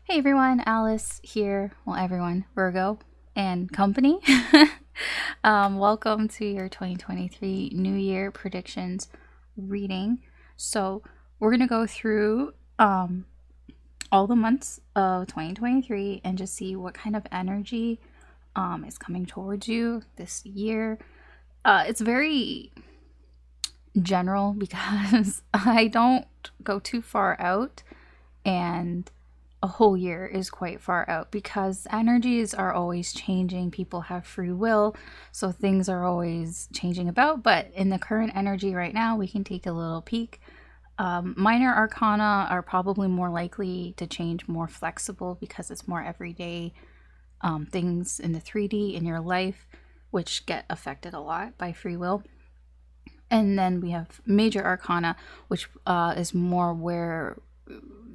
Hey everyone, Alice here. Well, everyone, Virgo and company. Welcome to your 2023 New Year predictions reading. So, we're going to go through all the months of 2023 and just see what kind of energy is coming towards you this year. It's very general because I don't go too far out, and a whole year is quite far out because energies are always changing. People have free will, so things are always changing about. But in the current energy right now, we can take a little peek. Minor arcana are probably more likely to change, more flexible because it's more everyday things in the 3D in your life, which get affected a lot by free will. And then we have major arcana, which is more where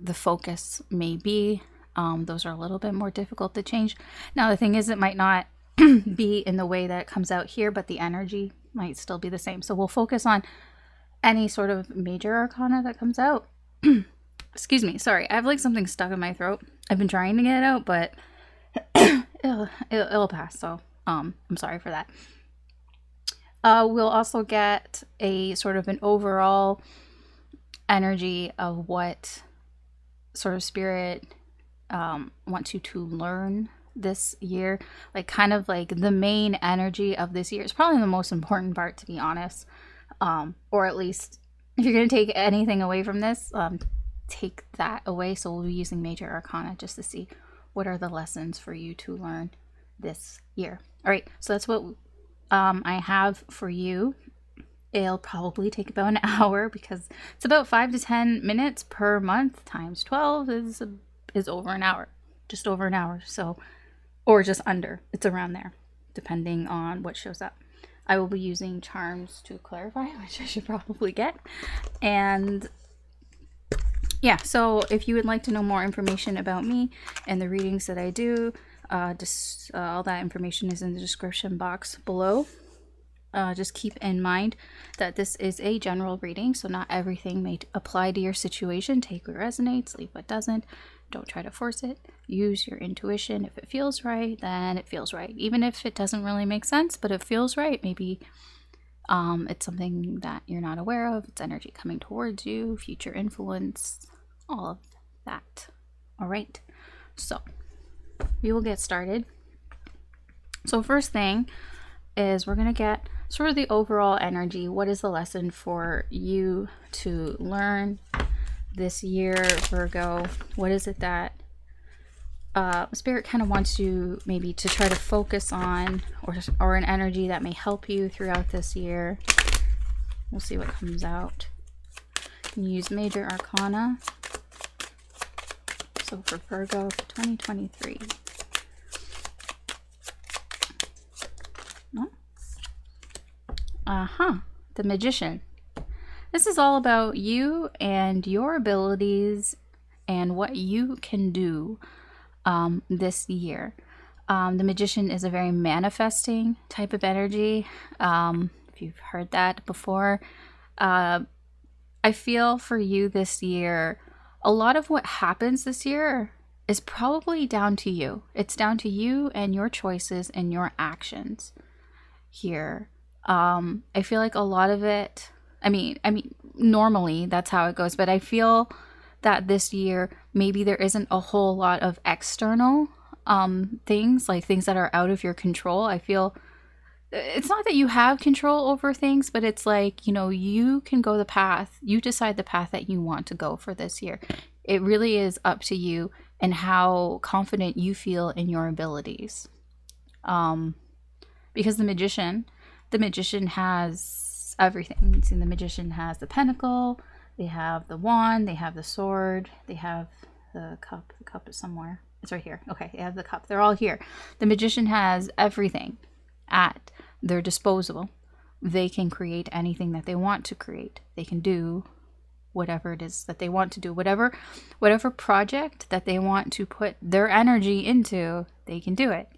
the focus may be. Those are a little bit more difficult to change. Now, the thing is, it might not be in the way that it comes out here, but the energy might still be the same. So we'll focus on any sort of major arcana that comes out. Excuse me. Sorry. I have like something stuck in my throat. I've been trying to get it out, but it'll pass. So I'm sorry for that. We'll also get a sort of an overall energy of what sort of spirit wants you to learn this year, like kind of like the main energy of this year. It's probably the most important part, to be honest, or at least if you're going to take anything away from this, take that away. So we'll be using major arcana just to see what are the lessons for you to learn this year. All right, so that's what I have for you. It'll probably take about an hour because it's about 5 to 10 minutes per month times 12 is over an hour, just over an hour. So, or just under, it's around there, depending on what shows up. I will be using charms to clarify, which I should probably get. And yeah, so if you would like to know more information about me and the readings that I do, all that information is in the description box below. Just keep in mind that this is a general reading, so not everything may apply to your situation. Take what resonates, leave what doesn't. Don't try to force it. Use your intuition. If it feels right, then it feels right. Even if it doesn't really make sense, but it feels right. Maybe it's something that you're not aware of. It's energy coming towards you, future influence, all of that. All right, so we will get started. So first thing is we're going to get sort of the overall energy. What is the lesson for you to learn this year, Virgo? What is it that Spirit kind of wants you maybe to try to focus on, or an energy that may help you throughout this year? We'll see what comes out. You can use major arcana. So for Virgo for 2023. The Magician. This is all about you and your abilities and what you can do this year. The Magician is a very manifesting type of energy. If you've heard that before, I feel for you this year, a lot of what happens this year is probably down to you. It's down to you and your choices and your actions here. I feel like a lot of it, I mean, normally that's how it goes, but I feel that this year, maybe there isn't a whole lot of external, things, like things that are out of your control. I feel it's not that you have control over things, but it's like, you can go the path, you decide the path that you want to go for this year. It really is up to you and how confident you feel in your abilities. Because the magician has everything. See, the Magician has the pentacle, they have the wand, they have the sword, they have the cup. The cup is somewhere. It's right here. Okay, they have the cup. They're all here. The Magician has everything at their disposal. They can create anything that they want to create. They can do whatever it is that they want to do. Whatever project that they want to put their energy into, they can do it.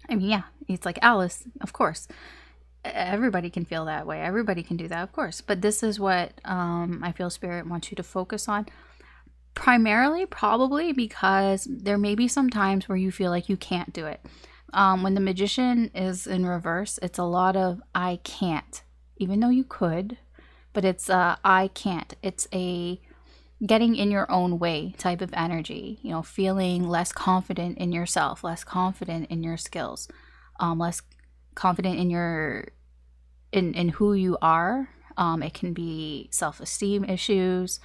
I mean, yeah, it's like Alice, of course. Everybody can feel that way. Everybody can do that, of course. But this is what I feel Spirit wants you to focus on. Primarily, probably because there may be some times where you feel like you can't do it. When the magician is in reverse, it's a lot of I can't, even though you could, but it's I can't. It's a getting in your own way type of energy, you know, feeling less confident in yourself, less confident in your skills, less confident in your in who you are. It can be self-esteem issues,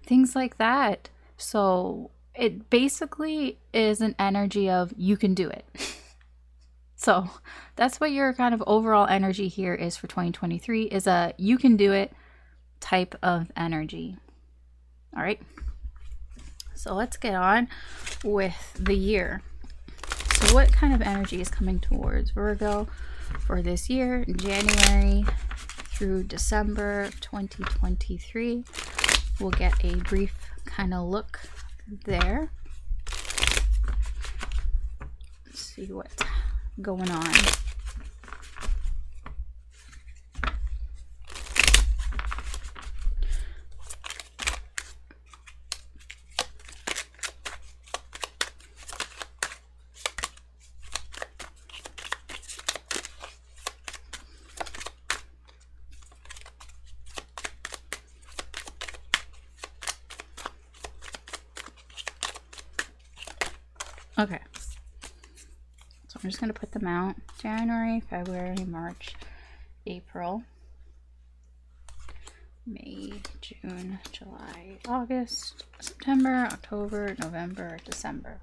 things like that. So it basically is an energy of you can do it. So that's what your kind of overall energy here is for 2023, is a you can do it type of energy. All right. So let's get on with the year. So what kind of energy is coming towards Virgo for this year, January through December of 2023? We'll get a brief kind of look there. Let's see what's going on. Okay, so I'm just going to put them out. January, February, March, April, May, June, July, August, September, October, November, December.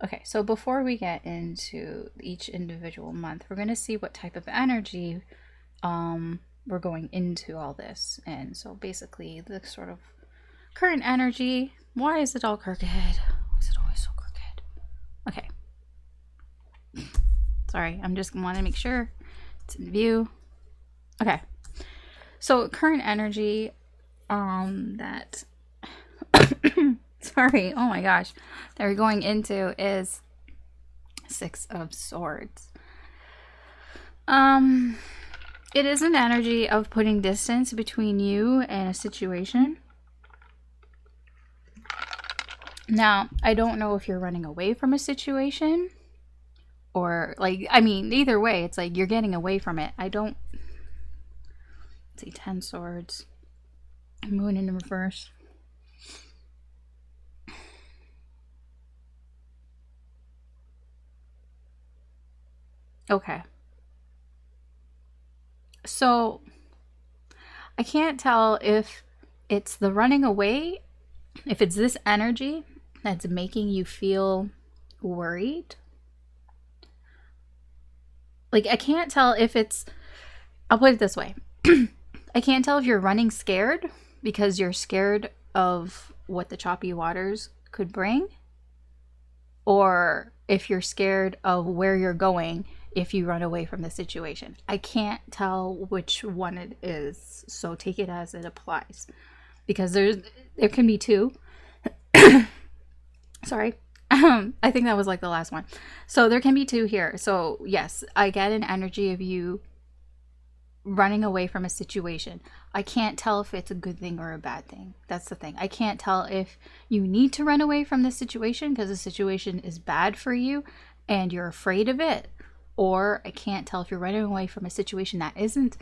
Okay, so before we get into each individual month, we're going to see what type of energy we're going into all this. And so basically the sort of current energy. Why is it all crooked? Why is it always so crooked? Okay. Sorry, I'm just want to make sure it's in view. Okay. So current energy that sorry, oh my gosh, that we're going into is Six of Swords. It is an energy of putting distance between you and a situation. Now, I don't know if you're running away from a situation or like, I mean, either way, it's like you're getting away from it. I don't see 10 swords, moon in reverse. Okay. So I can't tell if it's the running away, if it's this energy that's making you feel worried. Like, I can't tell if it's, I'll put it this way. I can't tell if you're running scared because you're scared of what the choppy waters could bring, or if you're scared of where you're going if you run away from the situation. I can't tell which one it is, so take it as it applies, because there can be two. Sorry. I think that was like the last one. So there can be two here. So yes, I get an energy of you running away from a situation. I can't tell if it's a good thing or a bad thing. That's the thing. I can't tell if you need to run away from the situation because the situation is bad for you and you're afraid of it. Or I can't tell if you're running away from a situation that isn't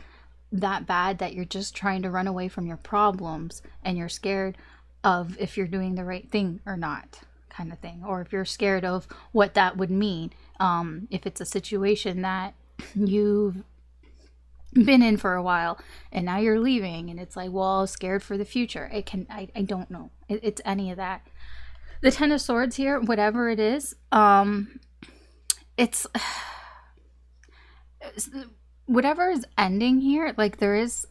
that bad, that you're just trying to run away from your problems and you're scared of if you're doing the right thing or not, kind of thing. Or if you're scared of what that would mean. If it's a situation that you've been in for a while and now you're leaving and it's like, well, scared for the future. I don't know. It's any of that. The 10 of Swords here, whatever it is, it's whatever is ending here, like there's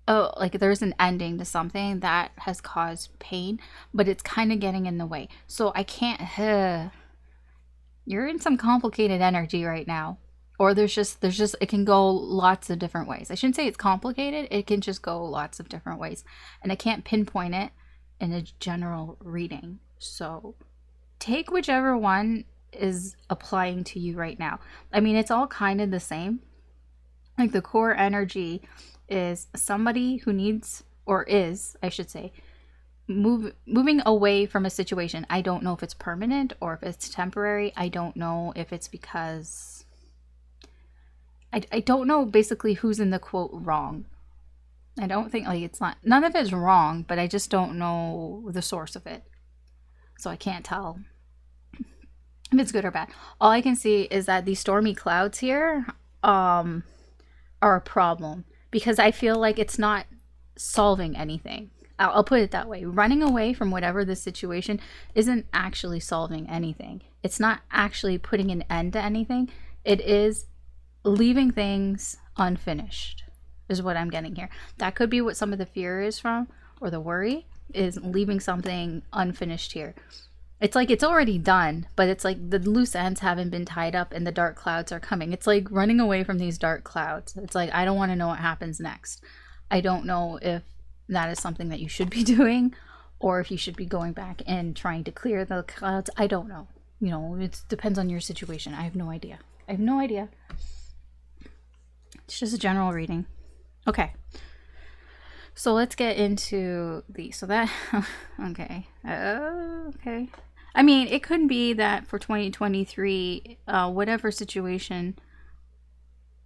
an ending to something that has caused pain, but it's kind of getting in the way. So I can't, you're in some complicated energy right now. Or there's just, it can go lots of different ways. I shouldn't say it's complicated. It can just go lots of different ways. And I can't pinpoint it in a general reading. So take whichever one is applying to you right now. I mean, it's all kind of the same. Like the core energy is somebody who needs, or is, I should say, moving away from a situation. I don't know if it's permanent or if it's temporary. I don't know if it's because I don't know basically who's in the quote wrong. I don't think, like, it's not, none of it's wrong, but I just don't know the source of it. So I can't tell if it's good or bad. All I can see is that these stormy clouds here are a problem, because I feel like it's not solving anything. I'll put it that way. Running away from whatever the situation isn't actually solving anything. It's not actually putting an end to anything. It is leaving things unfinished, is what I'm getting here. That could be what some of the fear is from, or the worry is leaving something unfinished here. It's like it's already done, but it's like the loose ends haven't been tied up and the dark clouds are coming. It's like running away from these dark clouds. It's like, I don't want to know what happens next. I don't know if that is something that you should be doing, or if you should be going back and trying to clear the clouds. I don't know. You know, it depends on your situation. I have no idea. I have no idea. It's just a general reading. Okay. So let's get into the, so that, okay. Okay. I mean, it could be that for 2023, whatever situation,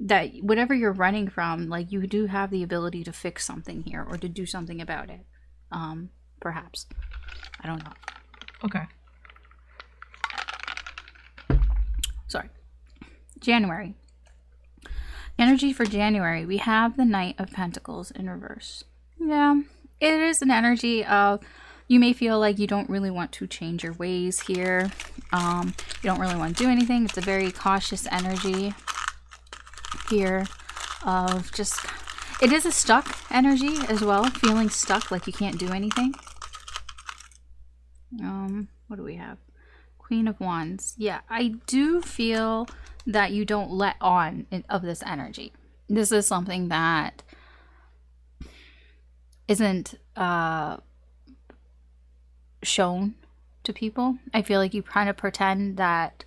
that whatever you're running from, like, you do have the ability to fix something here or to do something about it. Perhaps. I don't know. Okay. Sorry. January. Energy for January. We have the Knight of Pentacles in reverse. Yeah. It is an energy of, you may feel like you don't really want to change your ways here. You don't really want to do anything. It's a very cautious energy here of just, it is a stuck energy as well, feeling stuck, like you can't do anything. What do we have? Queen of Wands. Yeah, I do feel that you don't let on of this energy. This is something that isn't shown to people. I feel like you kind of pretend that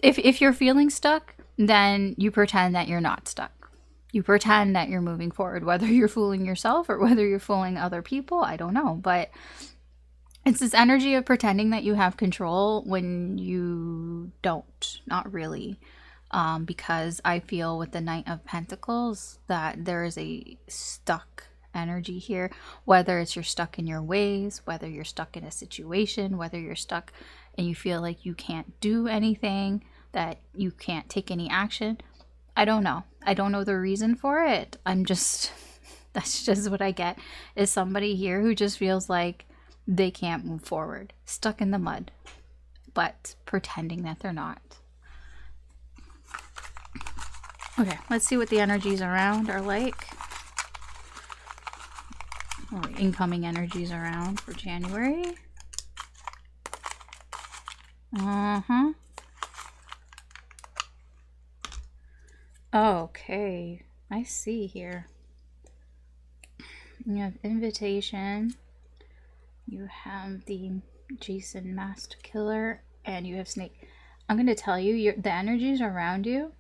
if you're feeling stuck, then you pretend that you're not stuck. You pretend that you're moving forward, whether you're fooling yourself or whether you're fooling other people. I don't know, but it's this energy of pretending that you have control when you don't, not really. Because I feel with the Knight of Pentacles that there is a stuck energy here, whether it's you're stuck in your ways, whether you're stuck in a situation, whether you're stuck and you feel like you can't do anything, that you can't take any action. I don't know. I don't know the reason for it. I'm just, that's just what I get, is somebody here who just feels like they can't move forward, stuck in the mud, but pretending that they're not. Okay, let's see what the energies around are like. Or incoming energies around for January. Okay, I see here. You have invitation. You have the Jason Masked Killer, and you have Snake. I'm going to tell you, the energies around you,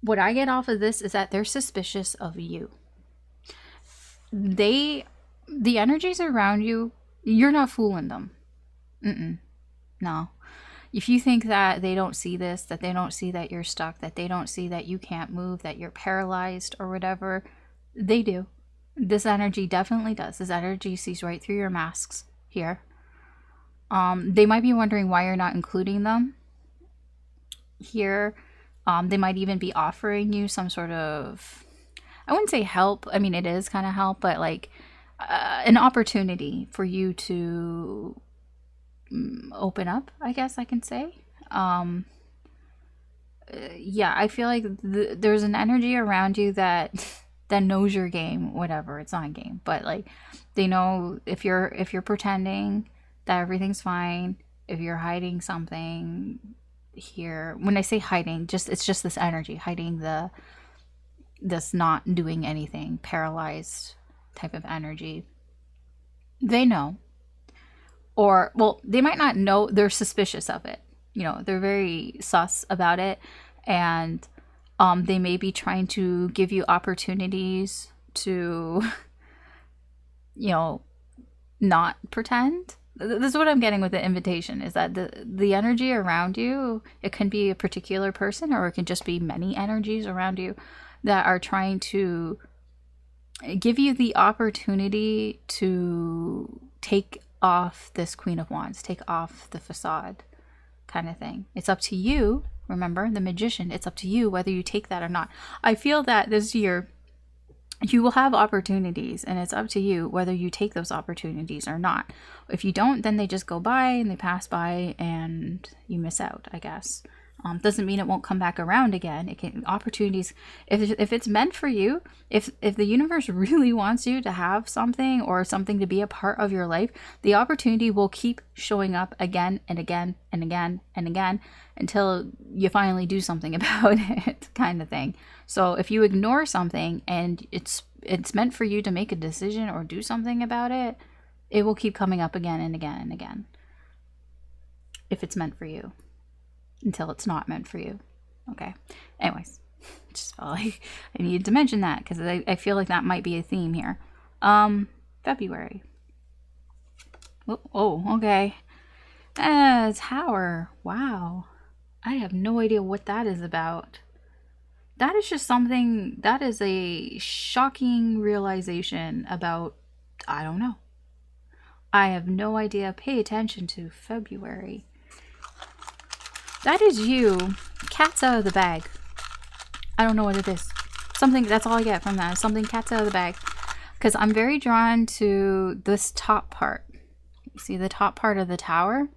what I get off of this is that they're suspicious of you. The energies around you, you're not fooling them. No. If you think that they don't see this, that they don't see that you're stuck, that they don't see that you can't move, that you're paralyzed or whatever, they do. This energy definitely does. This energy sees right through your masks here. They might be wondering why you're not including them here. They might even be offering you some sort of, I wouldn't say help. I mean, it is kind of help, but like an opportunity for you to open up, I guess I can say. Yeah, I feel like there's an energy around you that knows your game, whatever. It's not a game, but like they know if you're pretending that everything's fine, if you're hiding something here. When I say hiding, it's just this energy, hiding this not doing anything, paralyzed type of energy. They know. Or, well, they might not know, they're suspicious of it. You know, they're very sus about it. And they may be trying to give you opportunities to, you know, not pretend. This is what I'm getting with the invitation, is that the energy around you, it can be a particular person, or it can just be many energies around you that are trying to give you the opportunity to take off this Queen of Wands, take off the facade kind of thing. It's up to you. Remember, the Magician, it's up to you whether you take that or not. I feel that this year you will have opportunities, and it's up to you whether you take those opportunities or not. If you don't, then they just go by and they pass by and you miss out, I guess. Doesn't mean it won't come back around again. It can, opportunities, if it's meant for you, if the universe really wants you to have something, or something to be a part of your life, the opportunity will keep showing up again and again and again and again until you finally do something about it, kind of thing. So if you ignore something and it's meant for you to make a decision or do something about it, it will keep coming up again and again and again. If it's meant for you. Until it's not meant for you. Okay. Anyways, just felt like I needed to mention that, because I feel like that might be a theme here. February. Oh, okay. Tower. Wow. I have no idea what that is about. That is just something, that is a shocking realization about, I don't know. I have no idea. Pay attention to February. That is you. Cat's out of the bag. I don't know what it is. Something, that's all I get from that. Something cat's out of the bag. Because I'm very drawn to this top part. You see the top part of the tower?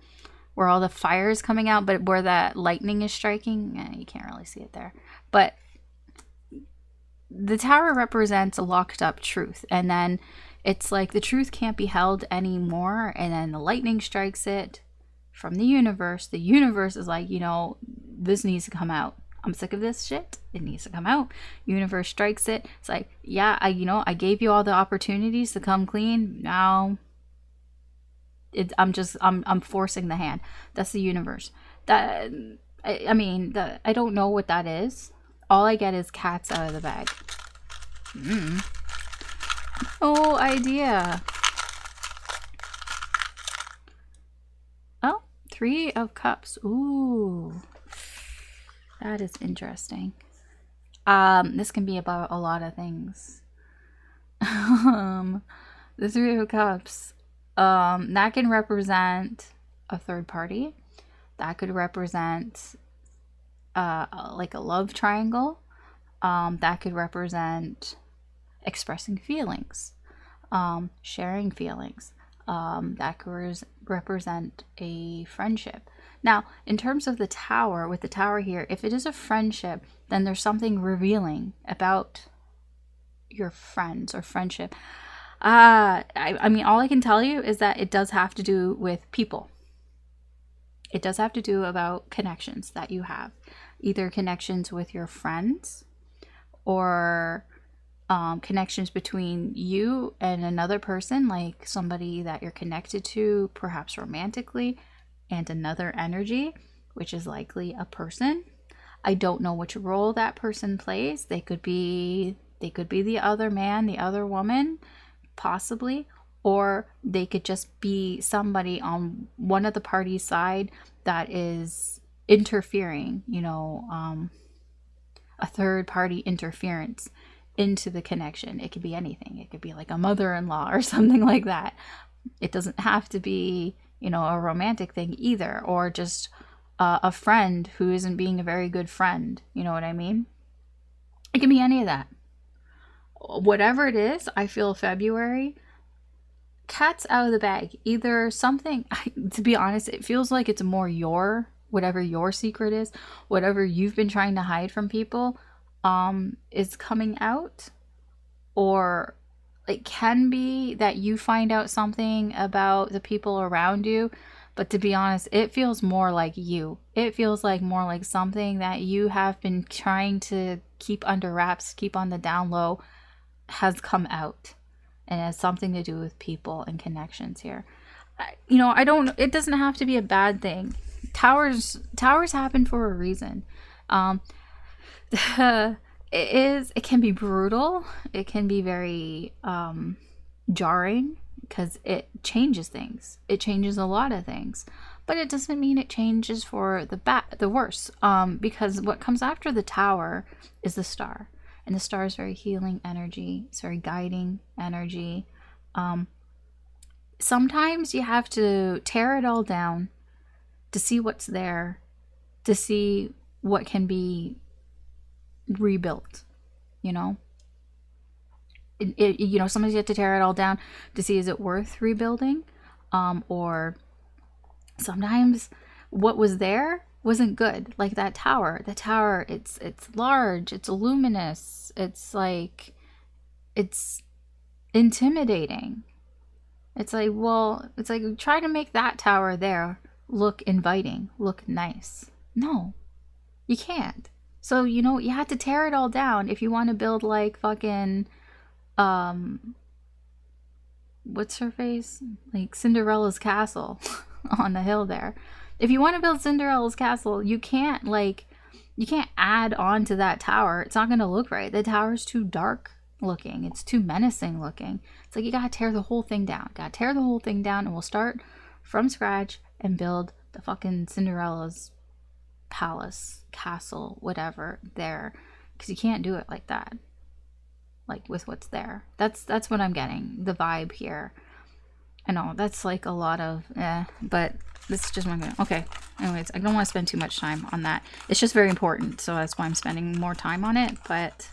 Where all the fire is coming out, but where that lightning is striking. You can't really see it there. But the tower represents a locked up truth. And then it's like the truth can't be held anymore. And then the lightning strikes it. From the universe is like, this needs to come out. I'm sick of this shit. It needs to come out. Universe strikes it. It's like, yeah, I gave you all the opportunities to come clean. Now I'm forcing the hand. That's the universe. That, I don't know what that is. All I get is cats out of the bag. No idea. Three of Cups. Ooh, that is interesting. This can be about a lot of things. The Three of Cups. That can represent a third party. That could represent like a love triangle. That could represent expressing feelings, sharing feelings. That could represent a friendship. Now, in terms of the tower, with the tower here, if it is a friendship, then there's something revealing about your friends or friendship. I mean, all I can tell you is that it does have to do with people. It does have to do about connections that you have. Either connections with your friends, or connections between you and another person, like somebody that you're connected to, perhaps romantically, and another energy, which is likely a person. I don't know which role that person plays. They could be the other man, the other woman, possibly, or they could just be somebody on one of the parties' side that is interfering, a third party interference into the connection. It could be anything. It could be like a mother-in-law or something like that. It doesn't have to be, a romantic thing either, or just a friend who isn't being a very good friend. You know what I mean? It can be any of that. Whatever it is, I feel February, cat's out of the bag. Either something, to be honest, it feels like it's more whatever your secret is, whatever you've been trying to hide from people, is coming out. Or it can be that you find out something about the people around you, but to be honest, it feels more like you. It feels like more like something that you have been trying to keep under wraps, keep on the down low, has come out, and has something to do with people and connections here. It doesn't have to be a bad thing. Towers happen for a reason. It can be brutal. It can be very jarring. because it changes things. It changes a lot of things, but it doesn't mean it changes for the worse. Because what comes after the tower is the star, and the star is very healing energy. It's very guiding energy. Sometimes you have to tear it all down to see what's there, to see what can be rebuilt, you know? You know, sometimes you have to tear it all down to see, is it worth rebuilding? Or sometimes what was there wasn't good. Like that tower. The tower, it's large, it's luminous, it's like, it's intimidating. It's like, well, it's like try to make that tower there look inviting, look nice. No, you can't. So, you know, you have to tear it all down if you want to build like fucking, what's her face? Like Cinderella's castle on the hill there. If you want to build Cinderella's castle, you can't add on to that tower. It's not going to look right. The tower's too dark looking. It's too menacing looking. It's like you got to tear the whole thing down. Got to tear the whole thing down, and we'll start from scratch and build the fucking Cinderella's palace, castle, whatever there, because you can't do it like that. Like with what's there. That's what I'm getting, the vibe here. I know that's like a lot of but this is just what I'm gonna. Okay, anyways, I don't want to spend too much time on that. It's just very important, so that's why I'm spending more time on it. But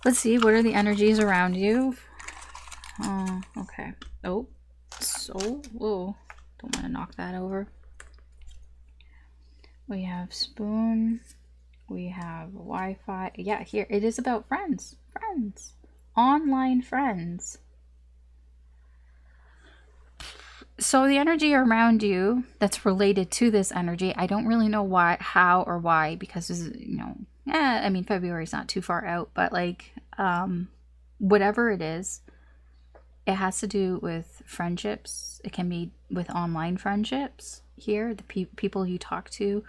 let's see, what are the energies around you? Okay. Oh, so whoa, don't want to knock that over. We have spoon. We have Wi-Fi. Yeah, here it is about friends. Friends. Online friends. So the energy around you that's related to this energy, I don't really know why, how or why, because, you know, I mean, February's not too far out, but like, whatever it is, it has to do with friendships. It can be with online friendships here, the people you talk to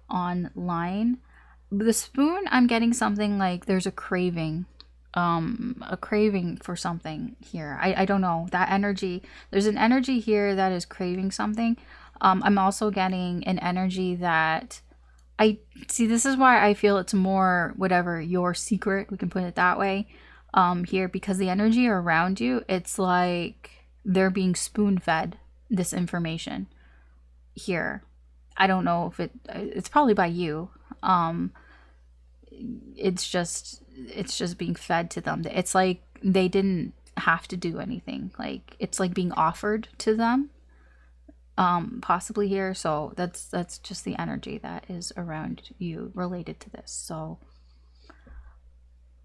online. The spoon, I'm getting something like there's a craving for something here. I don't know, that energy, there's an energy here that is craving something. I'm also getting an energy that I see, this is why I feel it's more whatever your secret, we can put it that way, here, because the energy around you, it's like they're being spoon fed this information here. I don't know if it's probably by you. It's just being fed to them. It's like they didn't have to do anything. Like it's like being offered to them, possibly here. So that's just the energy that is around you related to this. So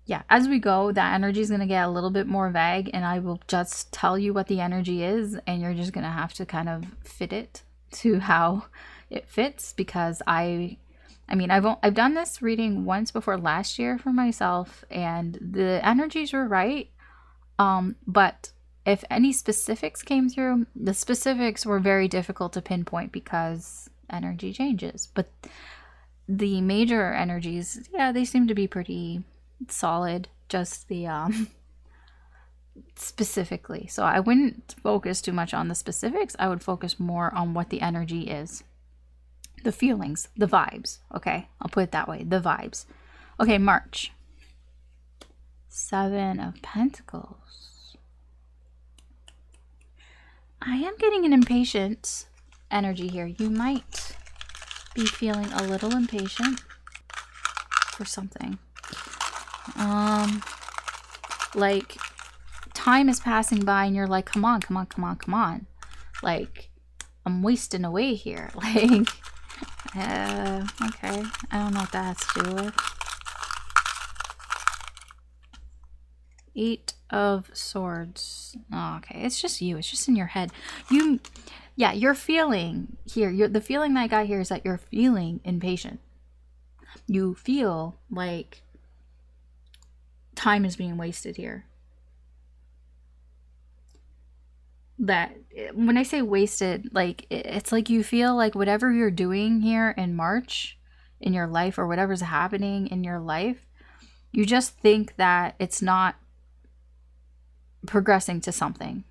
yeah, as we go, that energy is going to get a little bit more vague, and I will just tell you what the energy is, and you're just going to have to kind of fit it to how it fits, because I mean, I've done this reading once before last year for myself, and the energies were right. But if any specifics came through, the specifics were very difficult to pinpoint because energy changes. But the major energies, yeah, they seem to be pretty solid. Just the specifically. So I wouldn't focus too much on the specifics. I would focus more on what the energy is. The feelings, the vibes. Okay, I'll put it that way. The vibes. Okay, March. 7 of Pentacles. I am getting an impatient energy here. You might be feeling a little impatient for something. Like time is passing by and you're like, come on. Like, I'm wasting away here. Like, okay. I don't know what that has to do with. 8 of Swords. Oh, okay. It's just you. It's just in your head. You're feeling here. The feeling that I got here is that you're feeling impatient. You feel like time is being wasted here. That when I say wasted, like it's like you feel like whatever you're doing here in March in your life, or whatever's happening in your life, you just think that it's not progressing to something.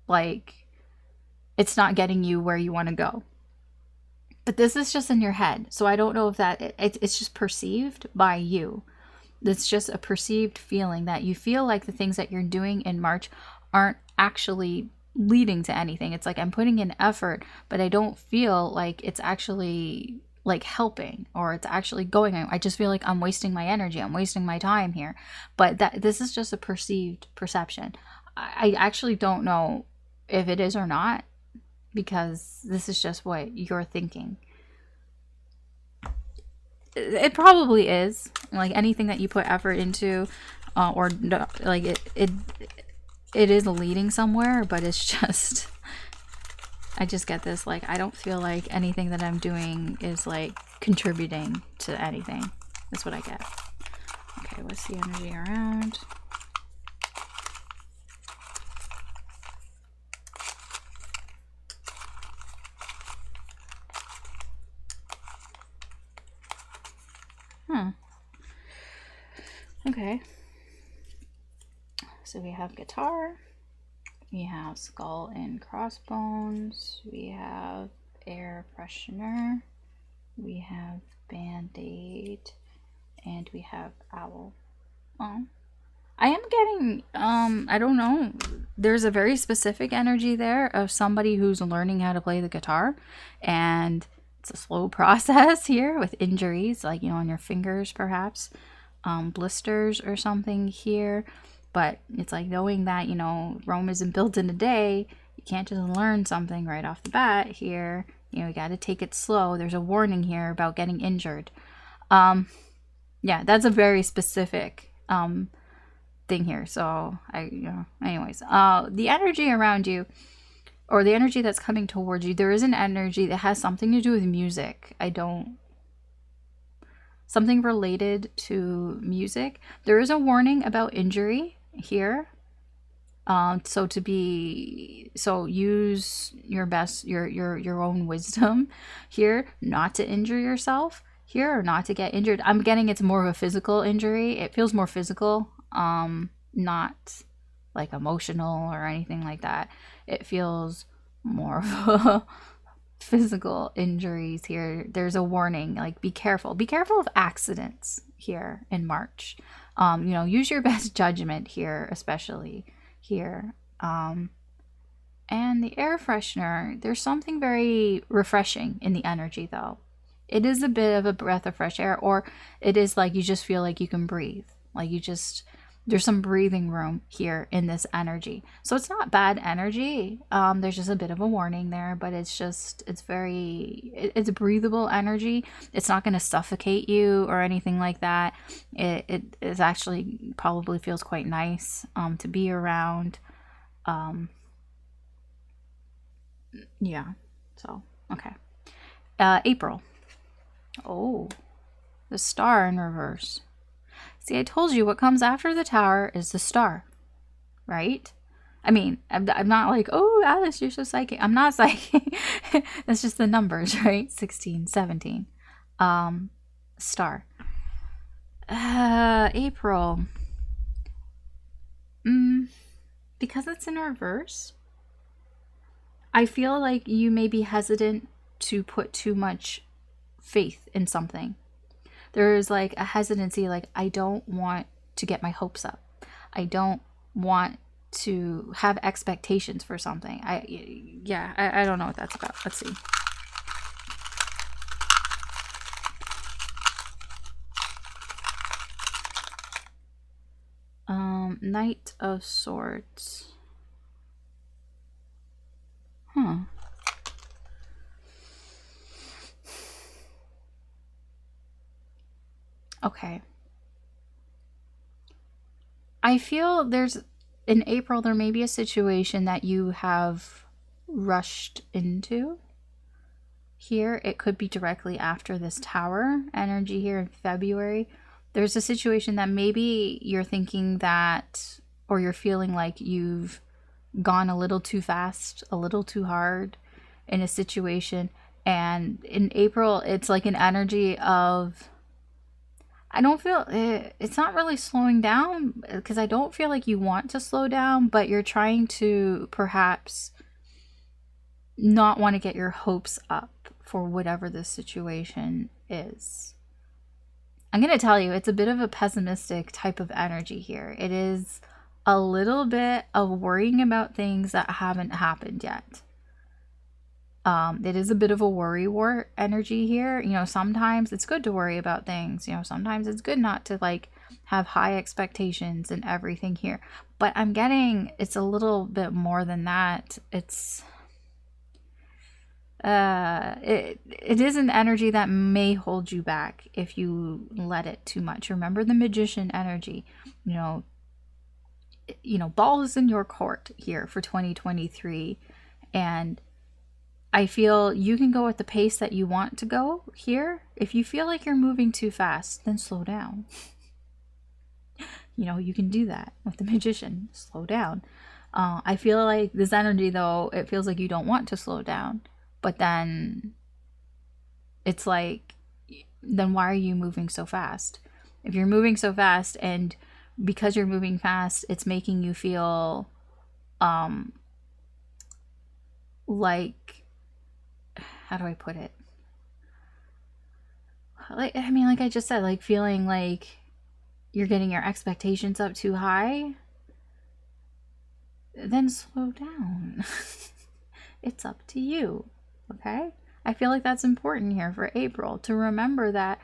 like it's not getting you where you want to go. But this is just in your head. So I don't know if it's just perceived by you. It's just a perceived feeling that you feel like the things that you're doing in March aren't actually leading to anything. It's like I'm putting in effort, but I don't feel like it's actually like helping or it's actually going. I just feel like I'm wasting my energy. I'm wasting my time here. But this is just a perceived perception. I actually don't know if it is or not, because this is just what you're thinking. It probably is, like anything that you put effort into, or like it is leading somewhere, but it's just, I just get this, like, I don't feel like anything that I'm doing is like contributing to anything. That's what I get. Okay, what's the energy around? Okay. So we have guitar, we have skull and crossbones, we have air freshener, we have band-aid, and we have owl. Oh. I am getting, I don't know, there's a very specific energy there of somebody who's learning how to play the guitar, and it's a slow process here with injuries, like, on your fingers perhaps, blisters or something here. But it's like knowing that, Rome isn't built in a day. You can't just learn something right off the bat here. You got to take it slow. There's a warning here about getting injured. Yeah, that's a very specific thing here. So anyways, the energy around you, or the energy that's coming towards you, there is an energy that has something to do with music. Something related to music. There is a warning about injury here. So use your best, your own wisdom here, not to injure yourself here, or not to get injured. I'm getting it's more of a physical injury. It feels more physical, not like emotional or anything like that. It feels more of a physical injuries here. There's a warning, like be careful of accidents here in March. Use your best judgment here, especially here. And the air freshener, there's something very refreshing in the energy though. It is a bit of a breath of fresh air, or it is like you just feel like you can breathe, like there's some breathing room here in this energy. So it's not bad energy. There's just a bit of a warning there, but it's breathable energy. It's not going to suffocate you or anything like that. It is actually probably feels quite nice to be around. Yeah. So, okay. April. Oh, the star in reverse. See, I told you what comes after the tower is the star, right? I mean, I'm not like, oh, Alice, you're so psychic. I'm not psychic. That's just the numbers, right? 16, 17. Star. April. Because it's in reverse, I feel like you may be hesitant to put too much faith in something. There is like a hesitancy, like I don't want to get my hopes up. I don't want to have expectations for something. I don't know what that's about. Let's see. Knight of Swords. Okay. I feel in April, there may be a situation that you have rushed into. Here, it could be directly after this tower energy here in February. There's a situation that maybe you're thinking that, or you're feeling like you've gone a little too fast, a little too hard in a situation. And in April, it's like an energy of, I don't feel it's not really slowing down, because I don't feel like you want to slow down, but you're trying to perhaps not want to get your hopes up for whatever this situation is. I'm going to tell you, it's a bit of a pessimistic type of energy here. It is a little bit of worrying about things that haven't happened yet. It is a bit of a worry war energy here. You know, sometimes it's good to worry about things. You know, sometimes it's good not to like have high expectations and everything here. But I'm getting it's a little bit more than that. It's it is an energy that may hold you back if you let it too much. Remember the magician energy. You know, ball is in your court here for 2023, and I feel you can go at the pace that you want to go here. If you feel like you're moving too fast, then slow down. You know, you can do that with the magician. Slow down. I feel like this energy, though, it feels like you don't want to slow down. But then it's like, then why are you moving so fast? If you're moving so fast, and because you're moving fast, it's making you feel like, how do I put it? Like, I mean, like I just said, like feeling like you're getting your expectations up too high, then slow down. It's up to you. Okay? I feel like that's important here for April, to remember that,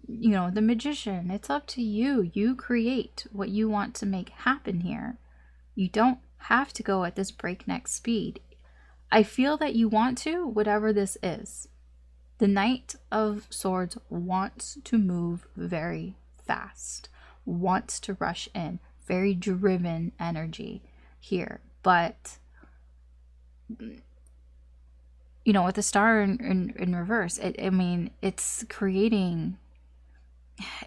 you know, the magician, it's up to you. You create what you want to make happen here. You don't have to go at this breakneck speed. I feel that you want to, whatever this is. The Knight of Swords wants to move very fast, wants to rush in. Very driven energy here. But you know, with the star in reverse, I mean, it's creating,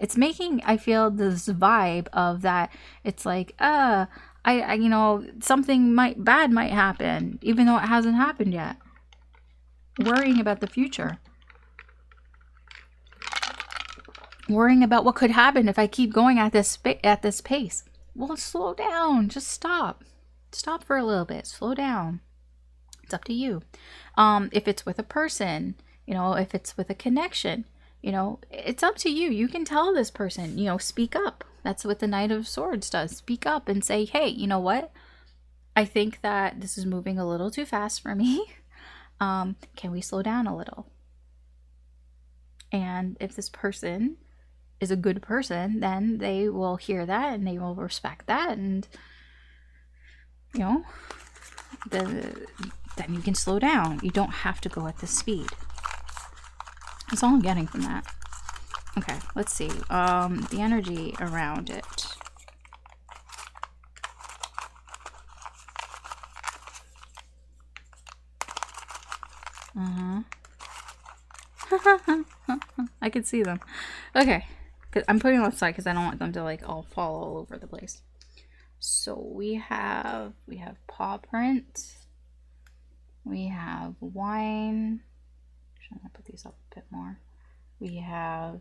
it's making, I feel this vibe of that. It's like, I you know, something bad might happen, even though it hasn't happened yet. Worrying about the future. Worrying about what could happen if I keep going at this pace. Well, slow down. Just stop. Stop for a little bit. Slow down. It's up to you. If it's with a person, you know, if it's with a connection, you know, it's up to you. You can tell this person, you know, speak up. That's what the Knight of Swords does. Speak up and say, hey, you know what? I think that this is moving a little too fast for me. Can we slow down a little? And if this person is a good person, then they will hear that and they will respect that. And, you know, then you can slow down. You don't have to go at this speed. That's all I'm getting from that. Okay, let's see. The energy around it. I can see them. Okay, I'm putting them aside because I don't want them to like all fall all over the place. So we have paw print. We have wine. I'm gonna put these up a bit more. We have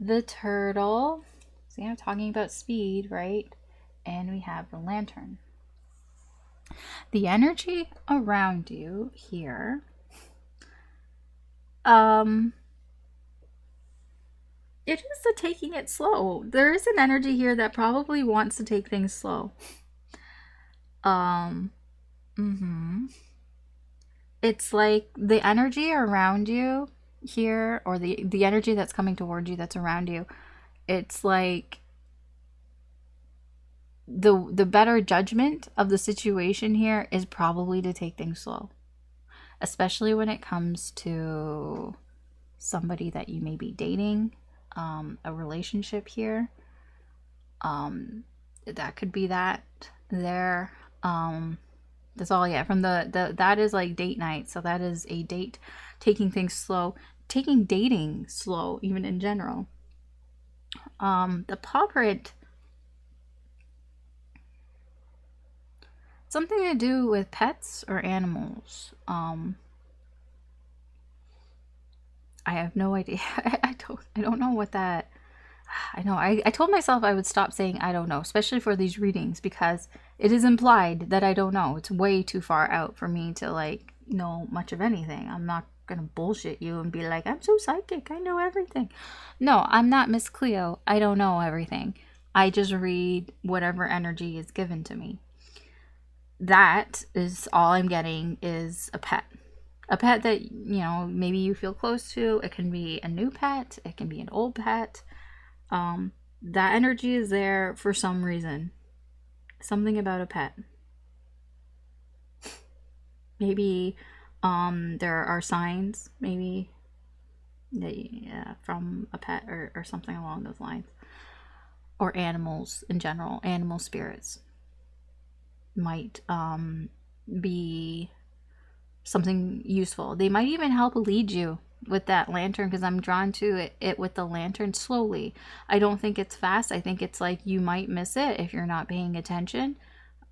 the turtle. See, I'm talking about speed, right? And we have the lantern. The energy around you here. It is the taking it slow. There is an energy here that probably wants to take things slow. It's like the energy around you here, or the energy that's coming towards you that's around you, it's like the better judgment of the situation here is probably to take things slow, especially when it comes to somebody that you may be dating, a relationship here. That could be that there. That's all I get from the that is like date night. So that is a date, taking things slow, taking dating slow, even in general. The paw print, something to do with pets or animals. I have no idea. I don't know what that I know. I told myself I would stop saying I don't know, especially for these readings, because it is implied that I don't know. It's way too far out for me to like know much of anything. I'm not gonna bullshit you and be like, I'm so psychic, I know everything. No, I'm not Miss Cleo. I don't know everything. I just read whatever energy is given to me. That is all I'm getting is a pet. A pet that, you know, maybe you feel close to. It can be a new pet, it can be an old pet. That energy is there for some reason. Something about a pet. Maybe there are signs, maybe that, from a pet or something along those lines. Or animals in general, animal spirits might be something useful. They might even help lead you with that lantern, because I'm drawn to it with the lantern slowly. I don't think it's fast. I think it's like you might miss it if you're not paying attention.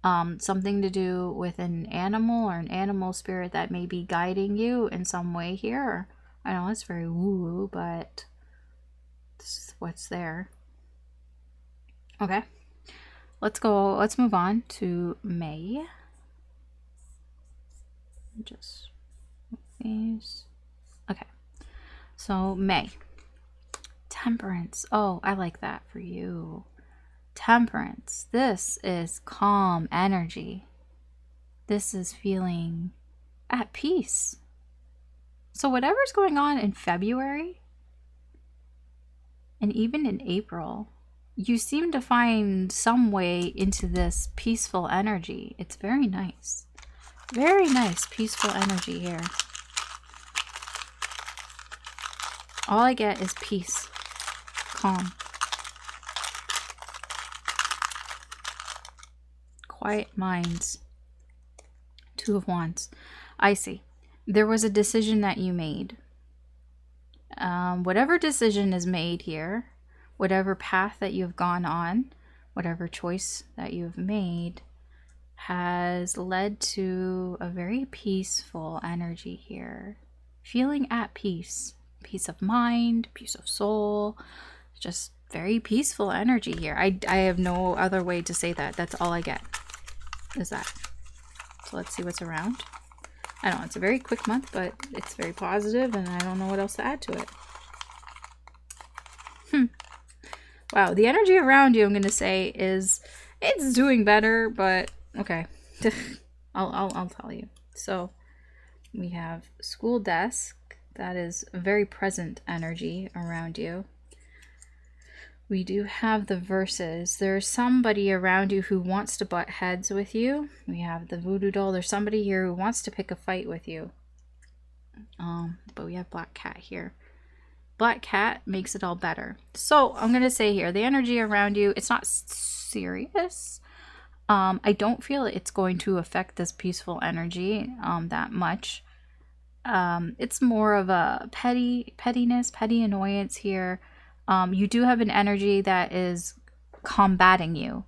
Something to do with an animal or an animal spirit that may be guiding you in some way here. I know it's very woo-woo, but this is what's there. Okay. Let's move on to May. Just these. Okay. So May. Temperance. Oh, I like that for you. Temperance. This is calm energy. This is feeling at peace. So whatever's going on in February and even in April, you seem to find some way into this peaceful energy. It's very nice. Very nice, peaceful energy here. All I get is peace, calm, quiet minds. Two of Wands. I see. There was a decision that you made. Whatever decision is made here, whatever path that you've gone on, whatever choice that you've made, has led to a very peaceful energy here. Feeling at peace. Peace of mind, peace of soul. Just very peaceful energy here. I have no other way to say that. That's all I get. Is that. So let's see what's around. I don't know, it's a very quick month, but it's very positive, and I don't know what else to add to it. Wow, the energy around you, I'm going to say, is it's doing better, but okay. I'll tell you. So we have school desk. That is very present energy around you. We do have the verses. There's somebody around you who wants to butt heads with you. We have the voodoo doll. There's somebody here who wants to pick a fight with you. But we have Black Cat here. Black Cat makes it all better. So I'm going to say here, the energy around you, it's not serious. I don't feel it's going to affect this peaceful energy that much. It's more of a pettiness, petty annoyance here. You do have an energy that is combating you,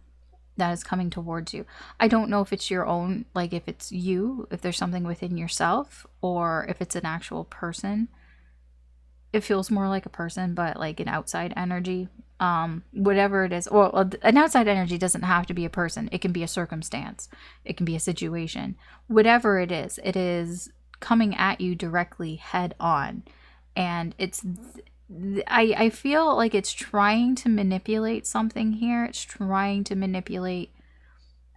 that is coming towards you. I don't know if it's your own, like if it's you, if there's something within yourself, or if it's an actual person. It feels more like a person, but like an outside energy. Whatever it is. Well, an outside energy doesn't have to be a person. It can be a circumstance. It can be a situation. Whatever it is coming at you directly head on. And I feel like it's trying to manipulate something here. It's trying to manipulate,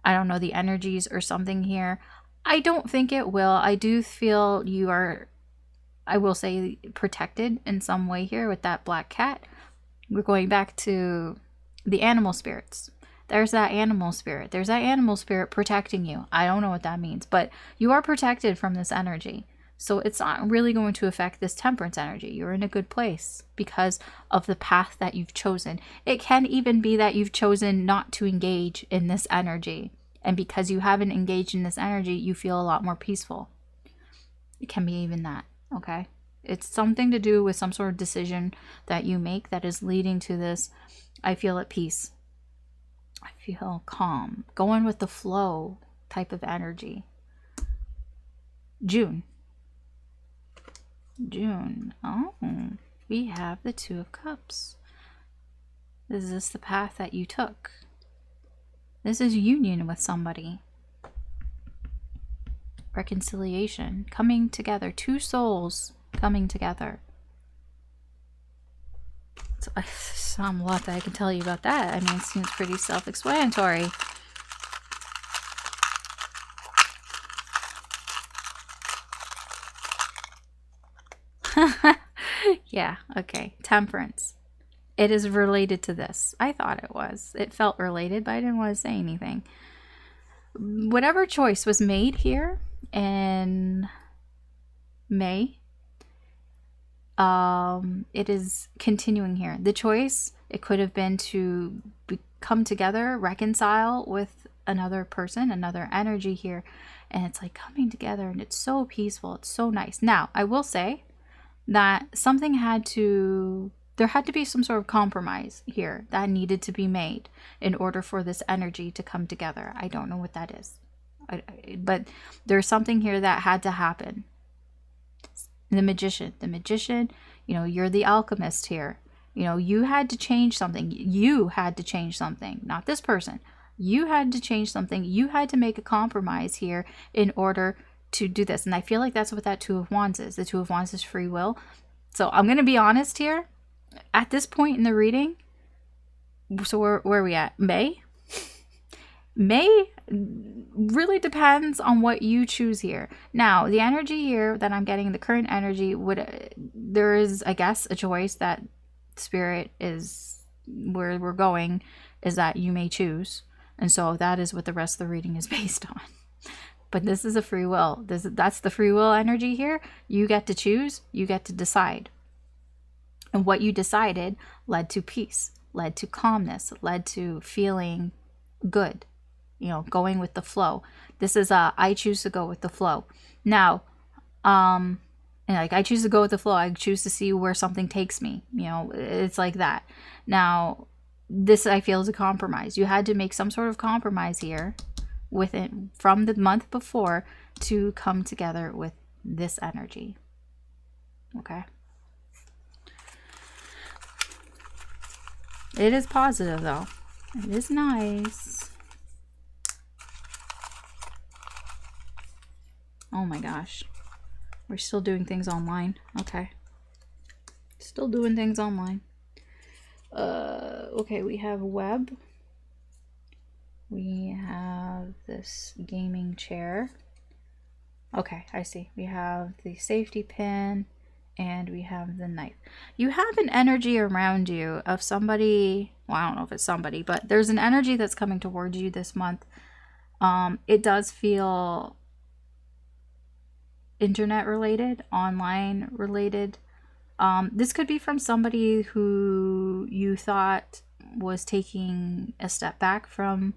I don't know, the energies or something here. I don't think it will. I do feel you are, I will say, protected in some way here with that Black Cat. We're going back to the animal spirits. There's that animal spirit. There's that animal spirit protecting you. I don't know what that means, but you are protected from this energy. So it's not really going to affect this temperance energy. You're in a good place because of the path that you've chosen. It can even be that you've chosen not to engage in this energy. And because you haven't engaged in this energy, you feel a lot more peaceful. It can be even that, okay? It's something to do with some sort of decision that you make that is leading to this, I feel at peace. I feel calm. Going with the flow type of energy. June. Oh, we have the Two of Cups. Is this the path that you took? This is union with somebody. Reconciliation, coming together, two souls coming together. So there's not a lot that I can tell you about that. I mean, it seems pretty self-explanatory. Yeah, okay. Temperance. It is related to this. I thought it was. It felt related, but I didn't want to say anything. Whatever choice was made here in May, it is continuing here. The choice, it could have been to come together, reconcile with another person, another energy here, and it's like coming together, and it's so peaceful, it's so nice. Now, I will say that there had to be some sort of compromise here that needed to be made in order for this energy to come together. I don't know what that is, but there's something here that had to happen. The magician, you know, you're the alchemist here. You know, you had to change something. You had to change something, not this person. You had to change something. You had to make a compromise here in order to do this. And I feel like that's what that Two of Wands is. The Two of Wands is free will. So I'm going to be honest here. At this point in the reading, so where are we at? May? May really depends on what you choose here. Now, the energy here that I'm getting, the current energy, there is, I guess, a choice that Spirit is, where we're going, is that you may choose. And so that is what the rest of the reading is based on. But this is a free will. That's the free will energy here. You get to choose. You get to decide. And what you decided led to peace, led to calmness, led to feeling good, you know, going with the flow. This is I choose to go with the flow. Now, and like I choose to go with the flow. I choose to see where something takes me. You know, it's like that. Now, this I feel is a compromise. You had to make some sort of compromise here with it from the month before to come together with this energy. Okay. It is positive though. It is nice. Oh my gosh. We're still doing things online. Okay. Still doing things online. Okay, we have web. We have this gaming chair. Okay, I see. We have the safety pin and we have the knife. You have an energy around you of somebody, well, I don't know if it's somebody, but there's an energy that's coming towards you this month. It does feel internet related, online related. This could be from somebody who you thought was taking a step back from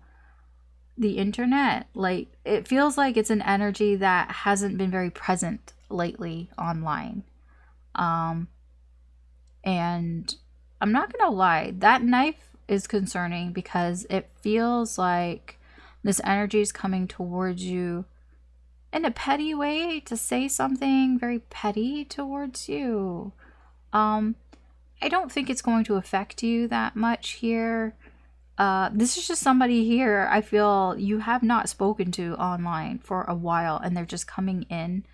the internet. Like, it feels like it's an energy that hasn't been very present lately online. And I'm not gonna lie, that knife is concerning because it feels like this energy is coming towards you in a petty way, to say something very petty towards you. I don't think it's going to affect you that much here. This is just somebody here I feel you have not spoken to online for a while, and they're just coming in,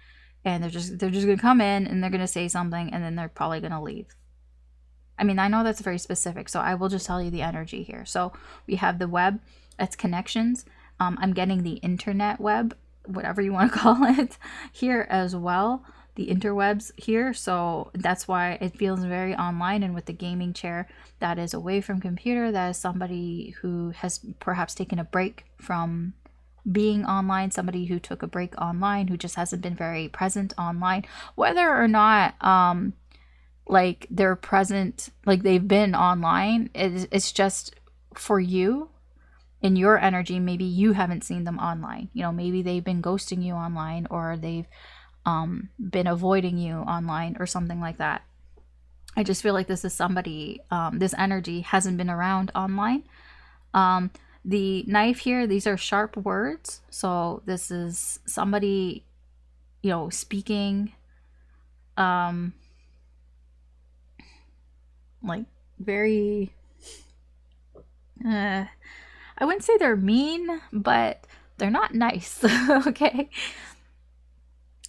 and they're just gonna come in and they're gonna say something and then they're probably gonna leave. I mean, I know that's very specific, so I will just tell you the energy here. So we have the web, that's connections. I'm getting the internet web, whatever you want to call it, here as well. The interwebs here, so that's why it feels very online. And with the gaming chair, that is away from computer. That is somebody who has perhaps taken a break from being online, somebody who took a break online, who just hasn't been very present online, whether or not like they're present, like they've been online. It's just for you in your energy, maybe you haven't seen them online. You know, maybe they've been ghosting you online, or they've been avoiding you online or something like that. I just feel like this is somebody, this energy hasn't been around online. The knife here, these are sharp words. So this is somebody, you know, speaking like very I wouldn't say they're mean, but they're not nice. Okay,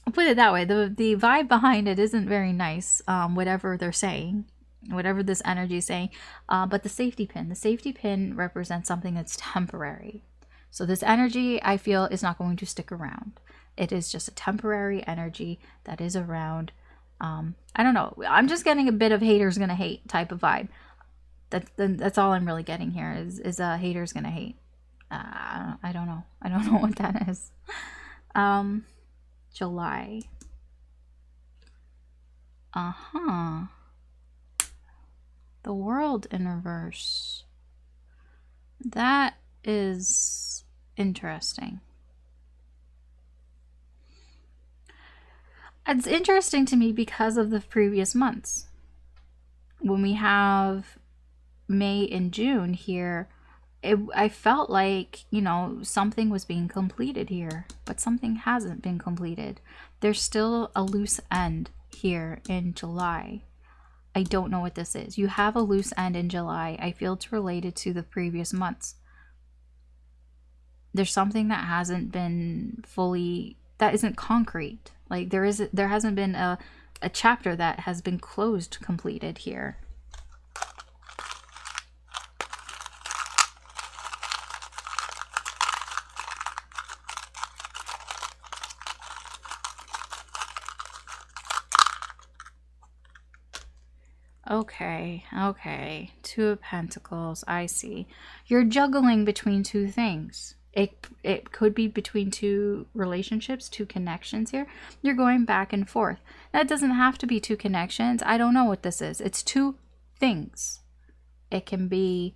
I'll put it that way. The vibe behind it isn't very nice. Whatever they're saying, whatever this energy is saying. But the safety pin represents something that's temporary. So this energy, I feel, is not going to stick around. It is just a temporary energy that is around. I don't know. I'm just getting a bit of haters gonna hate type of vibe. That's all I'm really getting here is haters gonna hate. I don't know. I don't know what that is. July. The world in reverse. That is interesting. It's interesting to me because of the previous months. When we have May and June here, I felt like, something was being completed here, but something hasn't been completed. There's still a loose end here in July. I don't know what this is. You have a loose end in July. I feel it's related to the previous months. There's something that hasn't been fully, that isn't concrete. Like there hasn't been a chapter that has been closed, completed here. Okay. Two of Pentacles, I see. You're juggling between two things. It could be between two relationships, two connections here. You're going back and forth. That doesn't have to be two connections. I don't know what this is. It's two things. It can be,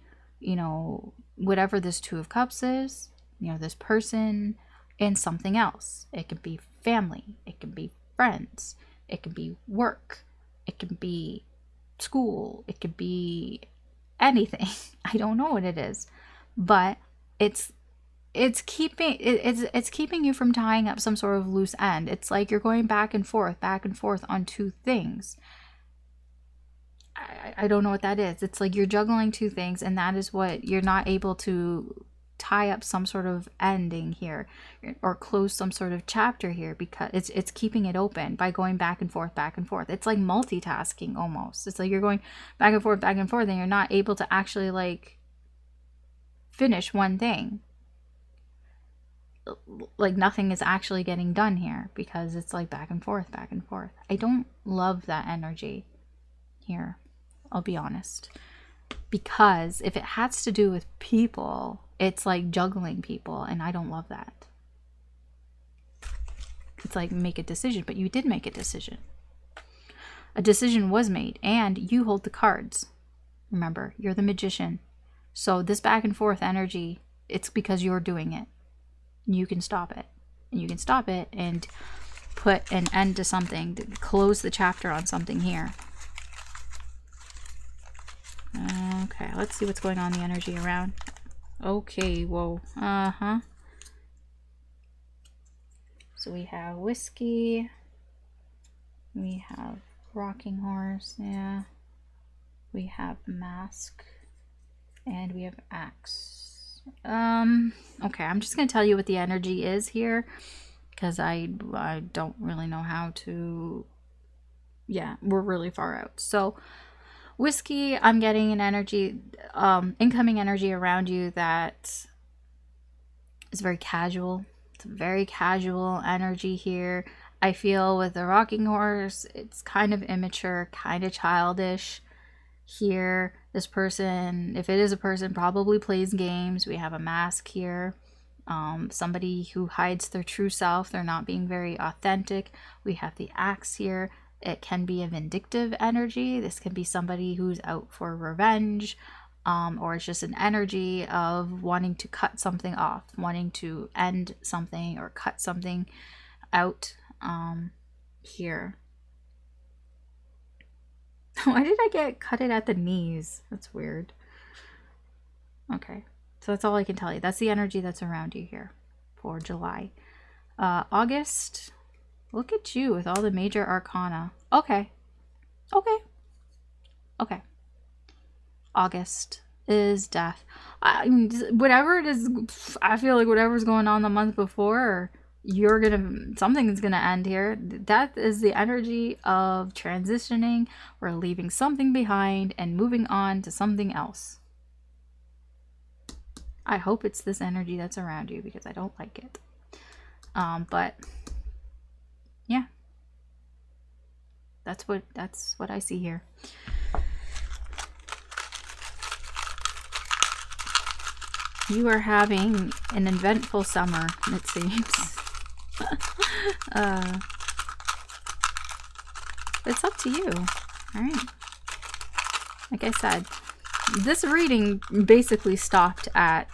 whatever this Two of Cups is, this person and something else. It can be family. It can be friends. It can be work. It can be school. It could be anything. I don't know what it is, but it's keeping you from tying up some sort of loose end. It's like you're going back and forth on two things. I don't know what that is. It's like you're juggling two things, and that is what you're not able to tie up some sort of ending here or close some sort of chapter here, because it's keeping it open by going back and forth. It's like multitasking almost. It's like you're going back and forth and you're not able to actually like finish one thing. Like nothing is actually getting done here because it's like back and forth. I don't love that energy here, I'll be honest, because if it has to do with people, it's like juggling people, and I don't love that. It's like make a decision, but you did make a decision. A decision was made, and you hold the cards. Remember, you're the magician. So this back and forth energy, it's because you're doing it. You can stop it. And you can stop it and put an end to something, to close the chapter on something here. Okay, let's see what's going on in the energy around. Okay, whoa. So we have whiskey. We have rocking horse, yeah. We have mask. And we have axe. Okay, I'm just going to tell you what the energy is here, because I don't really know how to... Yeah, we're really far out. So whiskey, I'm getting an energy, incoming energy around you that is very casual. It's a very casual energy here. I feel with the rocking horse, it's kind of immature, kind of childish here. This person, if it is a person, probably plays games. We have a mask here. Somebody who hides their true self. They're not being very authentic. We have the axe here. It can be a vindictive energy. This can be somebody who's out for revenge, or it's just an energy of wanting to cut something off, wanting to end something or cut something out here. Why did I get cut it at the knees? That's weird. Okay, so that's all I can tell you. That's the energy that's around you here for July. August... Look at you with all the major arcana. Okay. August is death. I mean, whatever it is, I feel like whatever's going on the month before, something's gonna end here. Death is the energy of transitioning. We're leaving something behind and moving on to something else. I hope it's this energy that's around you, because I don't like it. But yeah, that's what I see here. You are having an eventful summer, it seems. It's up to you. All right. Like I said, this reading basically stopped at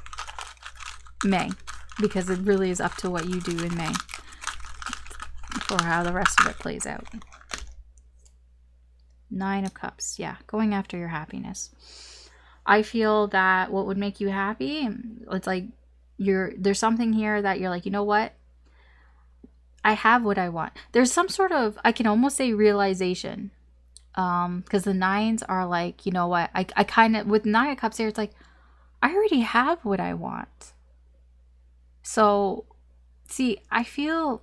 May, because it really is up to what you do in May for how the rest of it plays out. 9 of Cups. Yeah, going after your happiness. I feel that what would make you happy, it's like there's something here that you're like, you know what? I have what I want. There's some sort of, I can almost say, realization. Because the 9s are like, you know what? I kind of, with 9 of Cups here, it's like, I already have what I want. So, see, I feel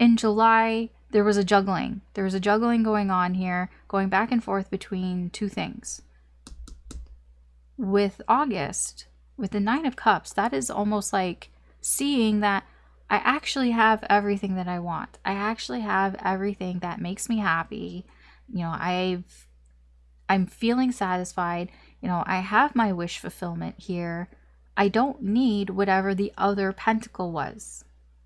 in July, there was a juggling. There was a juggling going on here, going back and forth between two things. With August, with the 9 of Cups, that is almost like seeing that I actually have everything that I want. I actually have everything that makes me happy. You know, I'm feeling satisfied. You know, I have my wish fulfillment here. I don't need whatever the other pentacle was.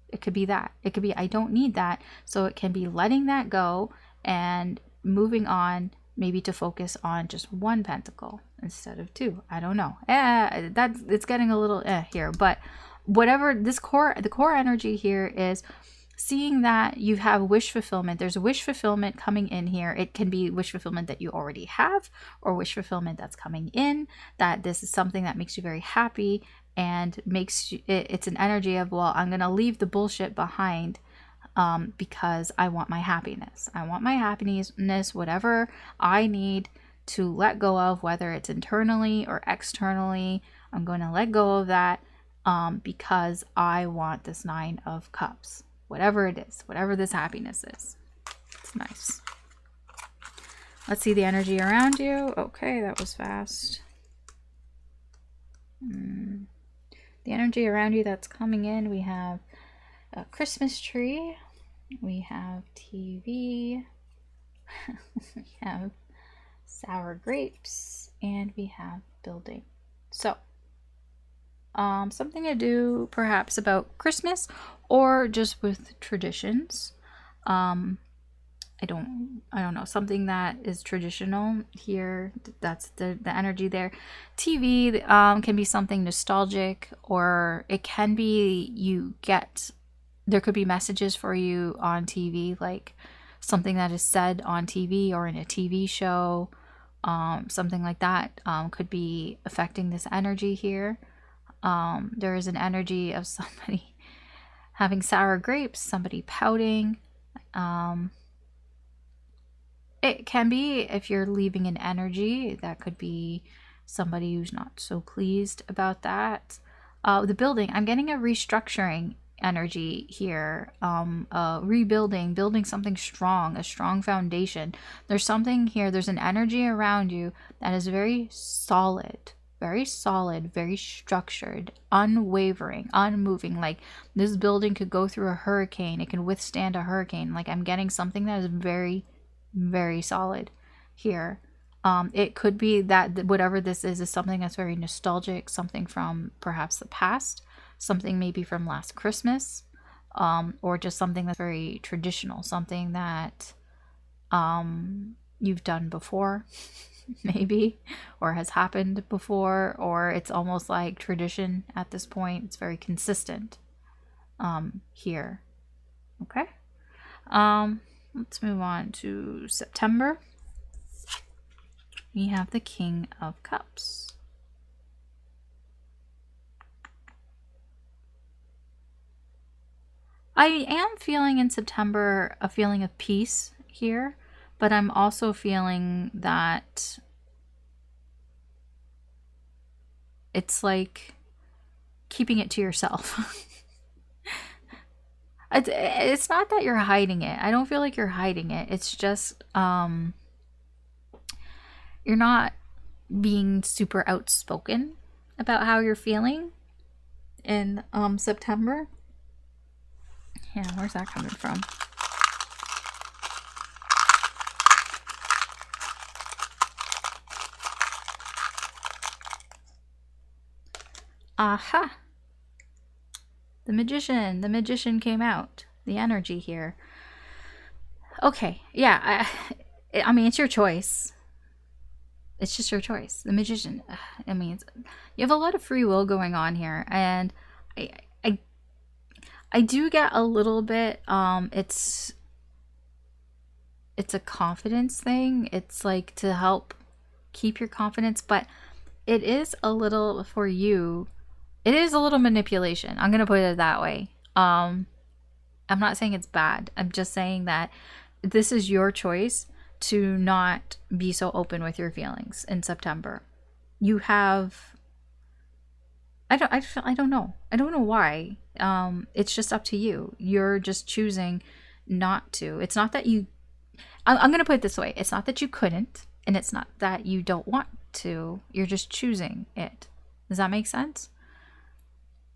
It could be that. It could be I don't need that. So it can be letting that go and moving on, maybe to focus on just one pentacle instead of 2. I don't know. It's getting a little here, but whatever the core energy here is seeing that you have wish fulfillment. There's a wish fulfillment coming in here. It can be wish fulfillment that you already have, or wish fulfillment that's coming in, that this is something that makes you very happy and makes you, it's an energy of, well, I'm going to leave the bullshit behind. Because I want my happiness. I want my happiness, whatever I need to let go of, whether it's internally or externally. I'm going to let go of that because I want this 9 of Cups. Whatever it is, whatever this happiness is. It's nice. Let's see the energy around you. Okay, that was fast. The energy around you that's coming in, we have a Christmas tree, we have TV, we have sour grapes, and we have building. So, something to do perhaps about Christmas or just with traditions. I don't know, something that is traditional here. That's the energy there. TV can be something nostalgic, or it can be there could be messages for you on TV, like something that is said on TV or in a TV show. Something like that could be affecting this energy here. There is an energy of somebody having sour grapes, somebody pouting. It can be, if you're leaving an energy, that could be somebody who's not so pleased about that. The building, I'm getting a restructuring energy here, rebuilding, building something strong, a strong foundation. There's something here, there's an energy around you that is very solid, very structured, unwavering, unmoving. Like this building could go through a hurricane, it can withstand a hurricane. Like I'm getting something that is very solid here. It could be that whatever this is something that's very nostalgic, something from perhaps the past, something maybe from last Christmas, or just something that's very traditional, something that you've done before maybe, or has happened before, or it's almost like tradition at this point. It's very consistent here. Okay. Let's move on to September. We have the King of Cups. I am feeling in September a feeling of peace here, but I'm also feeling that It's like keeping it to yourself. It's not that you're hiding it. I don't feel like you're hiding it. It's just you're not being super outspoken about how you're feeling in September. Yeah, where's that coming from? Aha! The magician came out. The energy here. Okay, yeah, I mean, it's your choice. It's just your choice. The magician. I mean, you have a lot of free will going on here, and I, I, I do get a little bit. It's a confidence thing. It's like to help keep your confidence, but it is a little for you. It is a little manipulation. I'm gonna put it that way. I'm not saying it's bad. I'm just saying that this is your choice to not be so open with your feelings in September. You have I don't know. I don't know why. It's just up to you. You're just choosing not to. It's not that you I'm going to put it this way. It's not that you couldn't, and it's not that you don't want to. You're just choosing it. Does that make sense?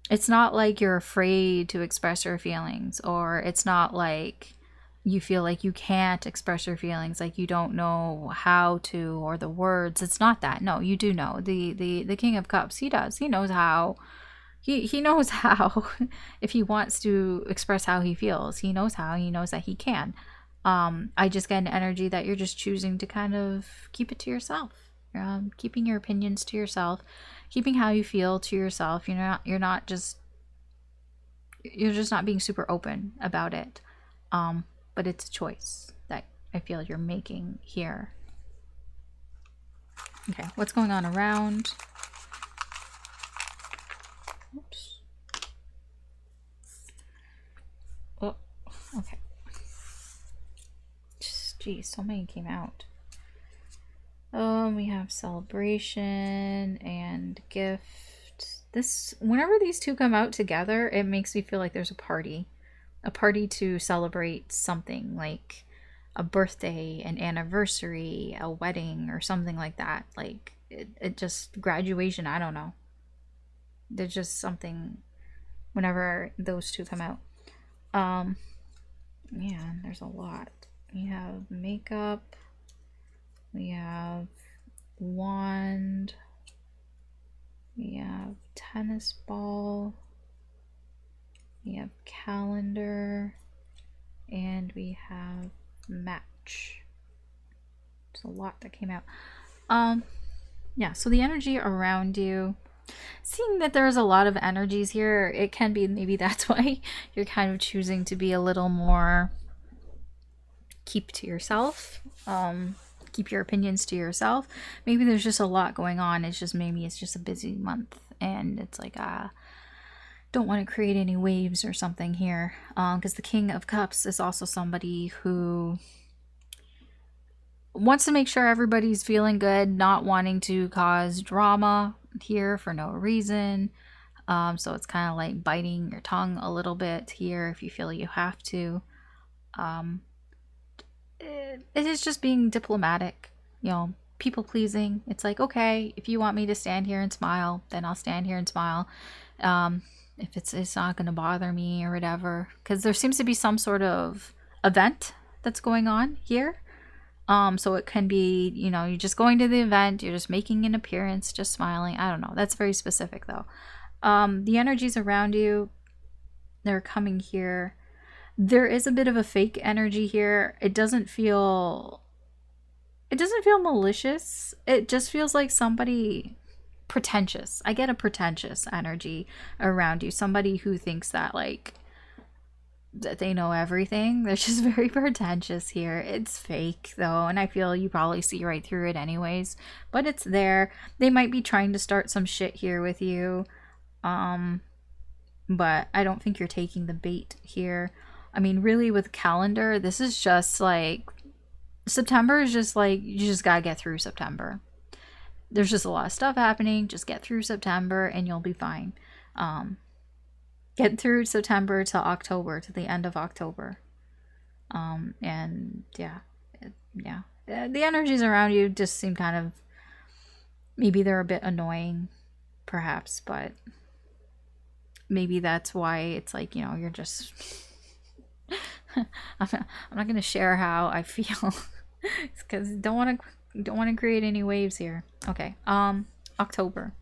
It's not like you're afraid to express your feelings, or it's not like you feel like you can't express your feelings, like you don't know how to, or the words. It's not that. No, you do know. The King of Cups, he does. He knows how. He knows how. If he wants to express how he feels, he knows how. He knows that he can. I just get an energy that you're just choosing to kind of keep it to yourself. Keeping your opinions to yourself, keeping how you feel to yourself. You're just not being super open about it. But it's a choice that I feel you're making here. Okay, what's going on around? Oops. Oh, okay. Geez, so many came out. We have celebration and gift. Whenever these two come out together, it makes me feel like there's a party to celebrate something, like a birthday, an anniversary, a wedding, or something like that. Like it just graduation. I don't know. There's just something whenever those two come out. Yeah, there's a lot. We have makeup. We have wand. We have tennis ball. We have calendar. And we have match. There's a lot that came out. Yeah, so the energy around you, seeing that there's a lot of energies here, it can be maybe that's why you're kind of choosing to be a little more keep to yourself. Keep your opinions to yourself. Maybe there's just a lot going on. It's just a busy month, and it's like don't want to create any waves or something here. Because the King of Cups is also somebody who wants to make sure everybody's feeling good, not wanting to cause drama here for no reason. So it's kind of like biting your tongue a little bit here if you feel you have to. It is just being diplomatic, people pleasing. It's like, okay, if you want me to stand here and smile, then I'll stand here and smile. If it's not going to bother me or whatever, because there seems to be some sort of event that's going on here. So it can be, you're just going to the event, you're just making an appearance, just smiling. I don't know. That's very specific though. The energies around you, they're coming here. There is a bit of a fake energy here. It doesn't feel malicious. It just feels like somebody pretentious. I get a pretentious energy around you. Somebody who thinks that that they know everything. They're just very pretentious here. It's fake though, and I feel you probably see right through it anyways, but it's there. They might be trying to start some shit here with you. But I don't think you're taking the bait here. I mean, really, with calendar, this is just like September is just like you just gotta get through September. there's just a lot of stuff happening. Just get through September and you'll be fine. Get through September to October, to the end of October. And yeah. The energies around you just seem kind of, maybe they're a bit annoying, perhaps, but maybe that's why it's like, you're just I'm not gonna share how I feel. It's because don't want to create any waves here. Okay. October.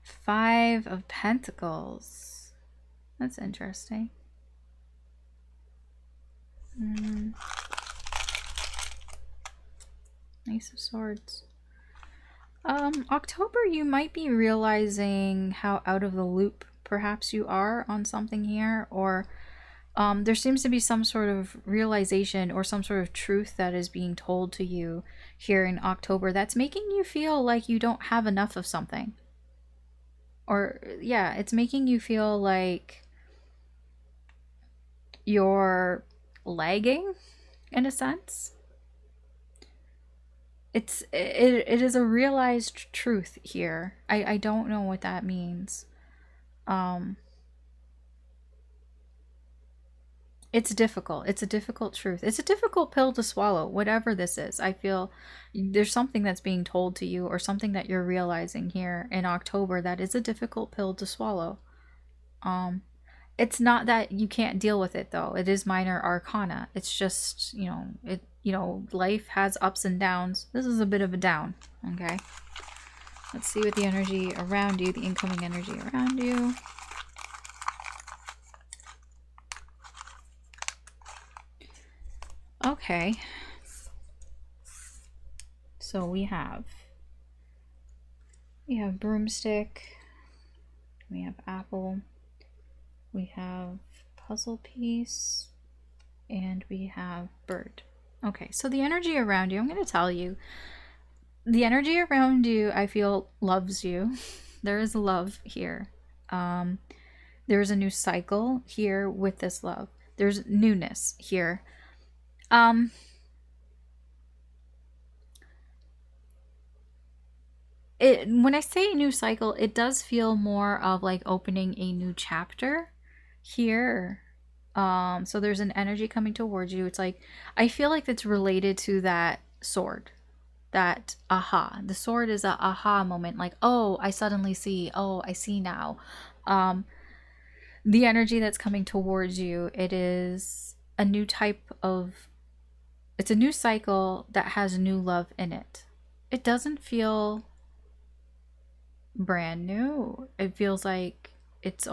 5 of Pentacles. That's interesting. Ace of Swords. October, you might be realizing how out of the loop perhaps you are on something here, or there seems to be some sort of realization or some sort of truth that is being told to you here in October that's making you feel like you don't have enough of something. Or, yeah, it's making you feel like you're lagging in a sense. It is a realized truth here. I don't know what that means. It's difficult. It's a difficult truth. It's a difficult pill to swallow, whatever this is. I feel there's something that's being told to you, or something that you're realizing here in October that is a difficult pill to swallow. It's not that you can't deal with it, though. It is minor arcana. It's just, life has ups and downs. This is a bit of a down, okay? Let's see what the energy around you, the incoming energy around you. Okay. So we have broomstick, we have apple, we have puzzle piece, and we have bird. Okay, so the energy around you, I'm going to tell you, the energy around you, I feel, loves you. There is love here. There is a new cycle here with this love. There's newness here. When I say new cycle, it does feel more of like opening a new chapter here. So there's an energy coming towards you. It's like, I feel like it's related to that sword, that aha. The sword is a aha moment, like, oh, I suddenly see, oh, I see now. The energy that's coming towards you, it is a new type of, it's a new cycle that has new love in it. It doesn't feel brand new. It feels like it's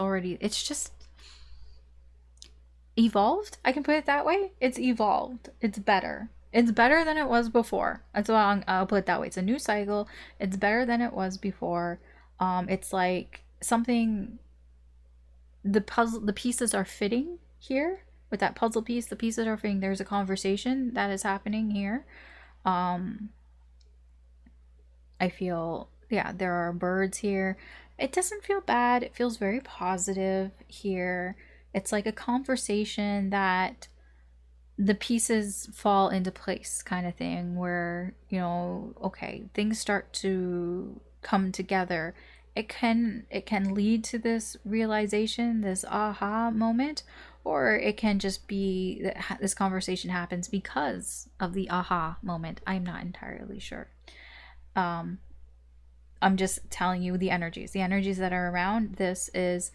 just evolved. I can put it that way. It's evolved. It's better. It's better than it was before. That's why I'll put it that way. It's a new cycle. It's better than it was before. It's like something, the pieces are fitting here. With that puzzle piece, the pieces are fitting. There's a conversation that is happening here. I feel, yeah, there are birds here. It doesn't feel bad. It feels very positive here. It's like a conversation that the pieces fall into place kind of thing, where, okay, things start to come together. It can lead to this realization, this aha moment, or it can just be that this conversation happens because of the aha moment. I'm not entirely sure. I'm just telling you the energies that are around. There's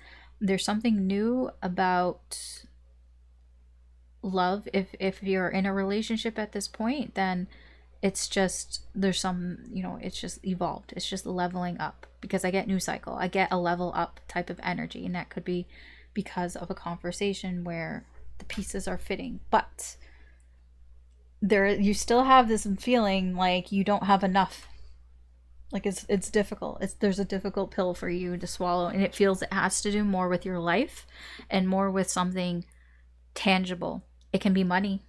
something new about love. If you're in a relationship at this point, then it's just, there's some, it's just evolved. It's just leveling up, because I get new cycle. I get a level up type of energy, and that could be because of a conversation where the pieces are fitting. But you still have this feeling like you don't have enough. Like it's difficult. There's a difficult pill for you to swallow, and it feels it has to do more with your life and more with something tangible. It can be money.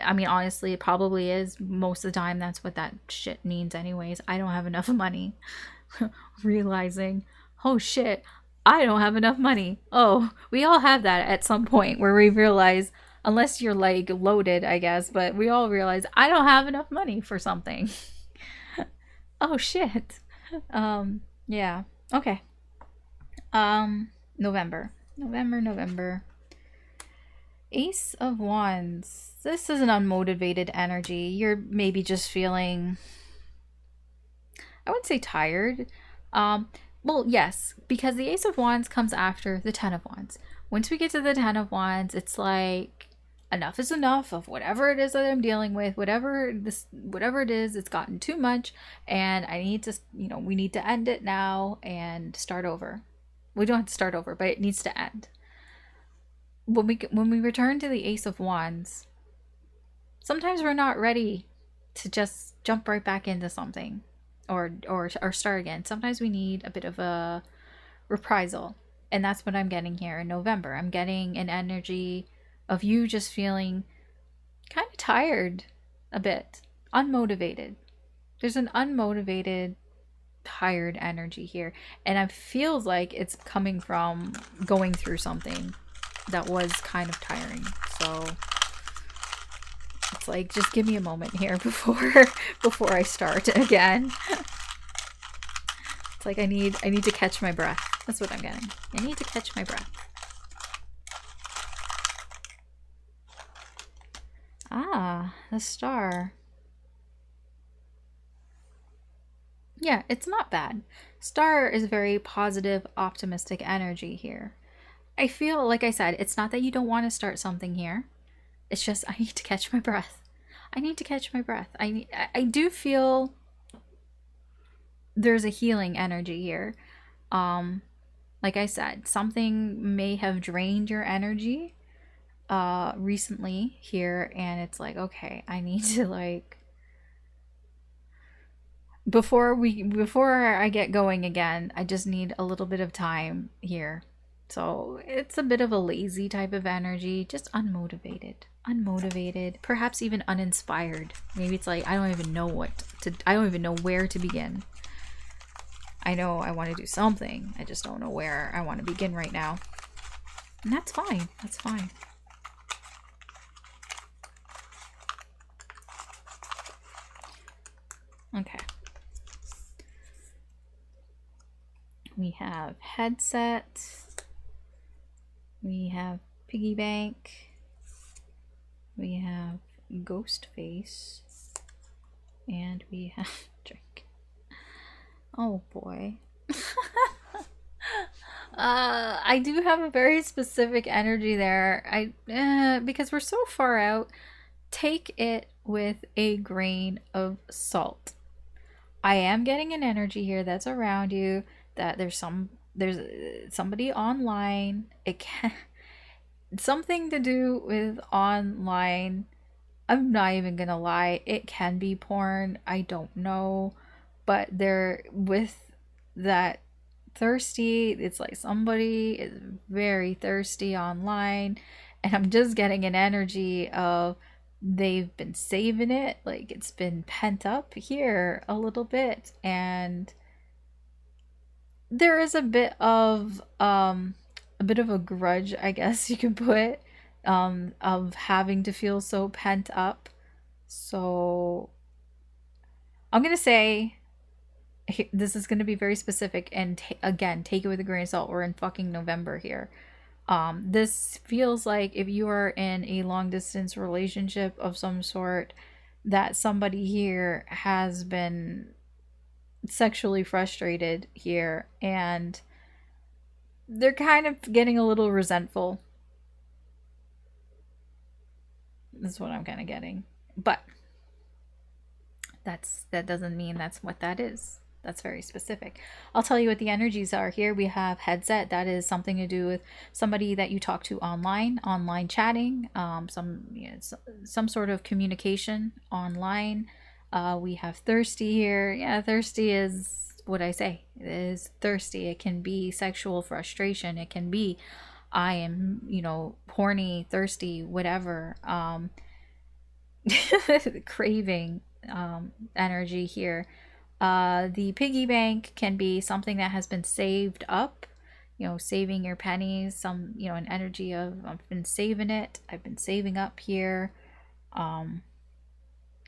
Honestly, it probably is. Most of the time, that's what that shit means anyways. I don't have enough money. Realizing, oh shit, I don't have enough money. Oh, we all have that at some point where we realize, unless you're like loaded, I guess, but we all realize I don't have enough money for something. Oh shit. Yeah. Okay. November. November. Ace of Wands. This is an unmotivated energy. You're maybe just feeling, I wouldn't say tired. Um, well, yes, because the Ace of Wands comes after the Ten of Wands. Once we get to the Ten of Wands, it's like enough is enough of whatever it is that I'm dealing with, whatever it is, it's gotten too much, and I need to, we need to end it now and start over. We don't have to start over, but it needs to end. When we return to the Ace of Wands, sometimes we're not ready to just jump right back into something or start again. Sometimes we need a bit of a reprisal. And that's what I'm getting here in November. I'm getting an energy of you just feeling kind of tired a bit, unmotivated. There's an unmotivated, tired energy here. And it feels like it's coming from going through something that was kind of tiring. So it's like, just give me a moment here before I start again. It's like I need to catch my breath. That's what I'm getting. I need to catch my breath. Ah, the Star. Yeah, it's not bad. Star is very positive, optimistic energy here. I feel, like I said, it's not that you don't want to start something here. It's just I need to catch my breath. I need to catch my breath. I do feel there's a healing energy here. Like I said, something may have drained your energy recently here, and it's like, okay, I need to, like, before I get going again, I just need a little bit of time here. So it's a bit of a lazy type of energy, just unmotivated, perhaps even uninspired. Maybe it's like I don't even know where to begin. I know I want to do something, I just don't know where I want to begin right now. And that's fine. That's fine. Okay. We have headset. We have piggy bank. We have ghost face. And we have drink. Oh boy. I do have a very specific energy there. Because we're so far out, take it with a grain of salt. I am getting an energy here that's around you, that there's somebody online. It can something to do with online. I'm not even gonna lie, it can be porn. I don't know, but they're with that thirsty. It's like somebody is very thirsty online, and I'm just getting an energy of they've been saving it, like it's been pent up here a little bit, and there is a bit of a grudge, I guess you could put, of having to feel so pent up. So I'm gonna say this is gonna be very specific, and again, take it with a grain of salt. We're in fucking November here. This feels like if you are in a long distance relationship of some sort, that somebody here has been sexually frustrated here, and they're kind of getting a little resentful. That's what I'm kind of getting. But that doesn't mean that's what that is. That's very specific. I'll tell you what the energies are here. We have headset. That is something to do with somebody that you talk to online chatting, some sort of communication online. We have thirsty here. Yeah, thirsty is what I say. It is thirsty. It can be sexual frustration. It can be I am, horny, thirsty, whatever. Craving energy here. The piggy bank can be something that has been saved up, saving your pennies, an energy of I've been saving it, I've been saving up here. And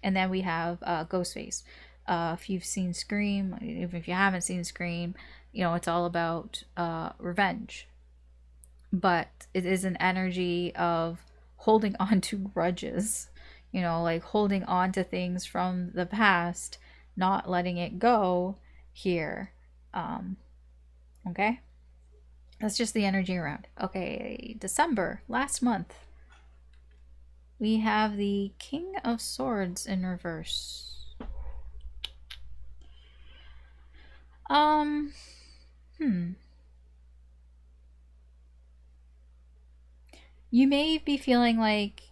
then we have Ghostface. If you've seen Scream, even if you haven't seen Scream, you know, it's all about revenge. But it is an energy of holding on to grudges, you know, like holding on to things from the past, not letting it go here. Okay? That's just the energy around. Okay, December, last month. We have the King of Swords in reverse. You may be feeling like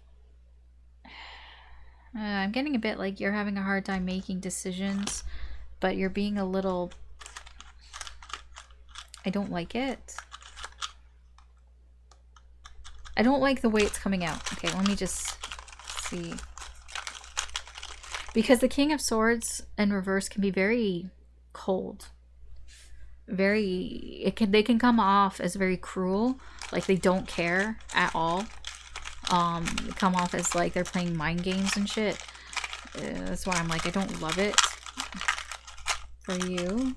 I'm getting a bit like you're having a hard time making decisions, but you're being a little, I don't like it. I don't like the way it's coming out. Okay, let me just see. Because the King of Swords in reverse can be very cold. They can come off as very cruel, like they don't care at all. They come off as like they're playing mind games and shit. That's why I'm like, I don't love it for you.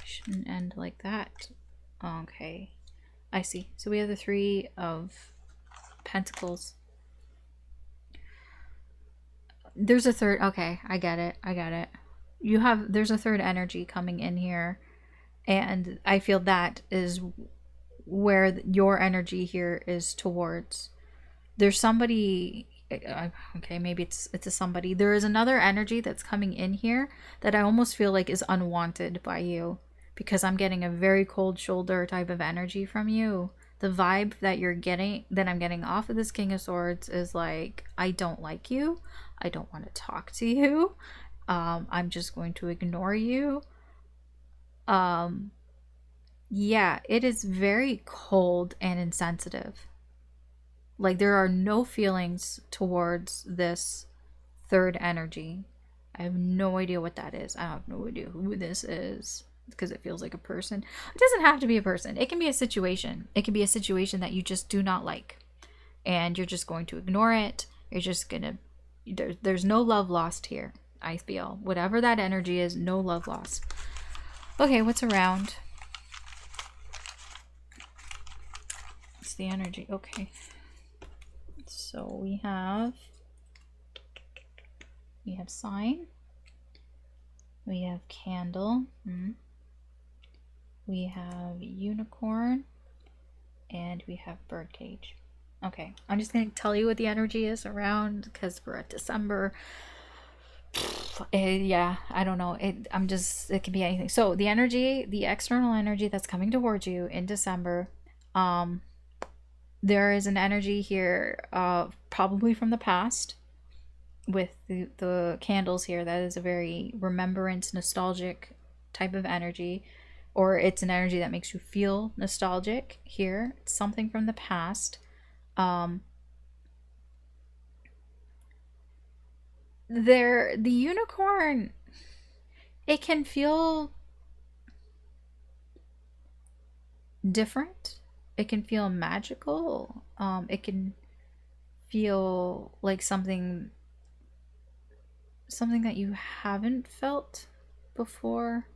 Shouldn't end like that. Okay, I see. So we have the Three of Pentacles. There's a third. Okay, I get it. There's a third energy coming in here, and I feel that is where your energy here is towards. There's somebody, okay, maybe it's a somebody. There is another energy that's coming in here that I almost feel like is unwanted by you, because I'm getting a very cold shoulder type of energy from you. The vibe that I'm getting off of this King of Swords is like, I don't like you. I don't want to talk to you. I'm just going to ignore you. Yeah, it is very cold and insensitive. Like, there are no feelings towards this third energy. I have no idea what that is. I have no idea who this is, because it feels like a person. It doesn't have to be a person. It can be a situation. It can be a situation that you just do not like, and you're just going to ignore it. You're just gonna... There's no love lost here, I feel. Whatever that energy is, no love lost. Okay, what's around? It's the energy. Okay. So we have sign. We have candle. We have unicorn. And we have birdcage. Okay, I'm just going to tell you what the energy is around, because we're at December. Yeah, I don't know. It can be anything. So the energy, the external energy that's coming towards you in December, there is an energy here, probably from the past, with the candles here. That is a very remembrance, nostalgic type of energy, or it's an energy that makes you feel nostalgic here. It's something from the past. The unicorn, it can feel different. It can feel magical. It can feel like something that you haven't felt before.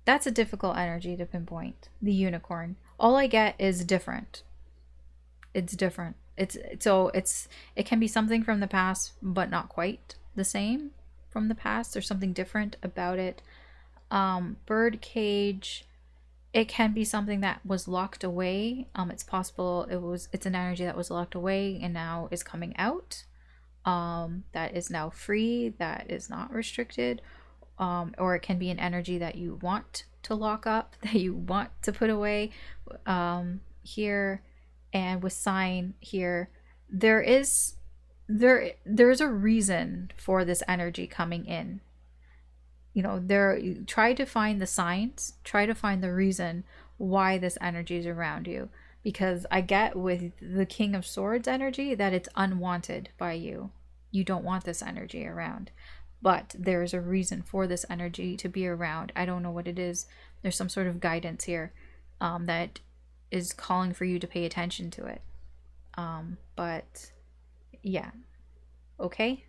That's a difficult energy to pinpoint. The unicorn. All I get is different. It's different. It can be something from the past, but not quite the same from the past. There's something different about it. Bird cage, it can be something that was locked away. It's possible it's an energy that was locked away and now is coming out. That is now free, that is not restricted. Or it can be an energy that you want to lock up, that you want to put away. Here, and with sign here, there's a reason for this energy coming in. You know, try to find the signs, try to find the reason why this energy is around you, because I get with the King of Swords energy that it's unwanted by you. You don't want this energy around, but there's a reason for this energy to be around. I don't know what it is. There's some sort of guidance here, that is calling for you to pay attention to it. But yeah. Okay.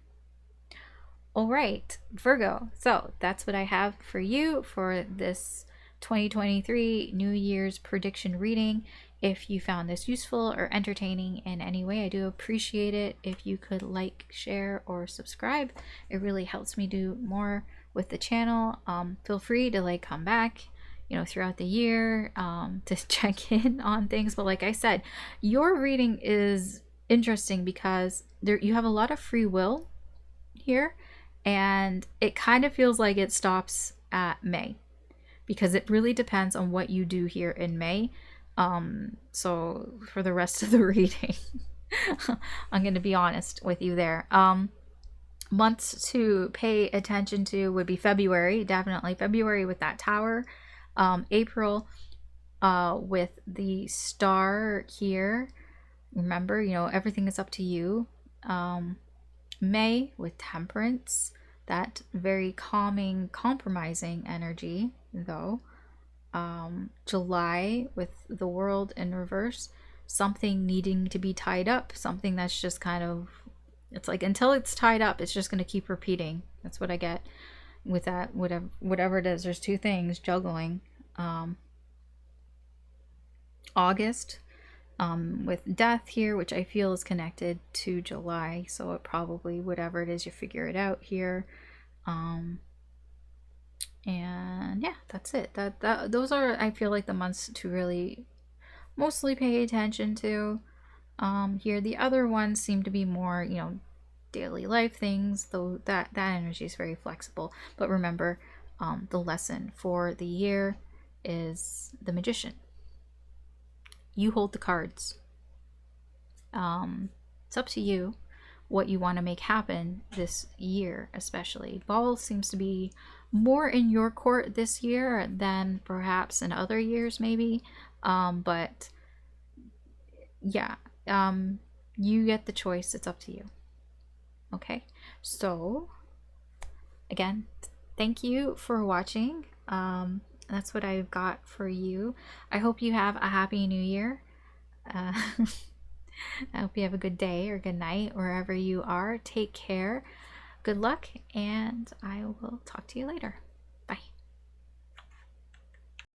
All right, Virgo. So that's what I have for you for this 2023 New Year's prediction reading. If you found this useful or entertaining in any way, I do appreciate it if you could like, share, or subscribe. It really helps me do more with the channel. Feel free to like come back, you know, throughout the year to check in on things. But like I said, your reading is interesting because there you have a lot of free will here, and it kind of feels like it stops at May because it really depends on what you do here in May. So for the rest of the reading, I'm going to be honest with you there. Months to pay attention to would be February, definitely February with that tower. April with the star here. Remember, you know, everything is up to you. May with temperance, that very calming, compromising energy, though. July with the world in reverse, something needing to be tied up, something that's just kind of, it's like until it's tied up, it's just going to keep repeating. That's what I get with that, whatever it is. There's two things juggling. August with death here, which I feel is connected to July, so it probably, whatever it is, you figure it out here. And yeah, that's it. Those are, I feel like, the months to really mostly pay attention to. Here the other ones seem to be more, you know, daily life things, though that energy is very flexible. But remember, the lesson for the year is the Magician. You hold the cards. It's up to you what you want to make happen this year, especially. Ball seems to be more in your court this year than perhaps in other years, maybe. But yeah, you get the choice. It's up to you. Okay, so again, thank you for watching. That's what I've got for you. I hope you have a happy new year. I hope you have a good day or good night wherever you are. Take care. Good luck, and I will talk to you later.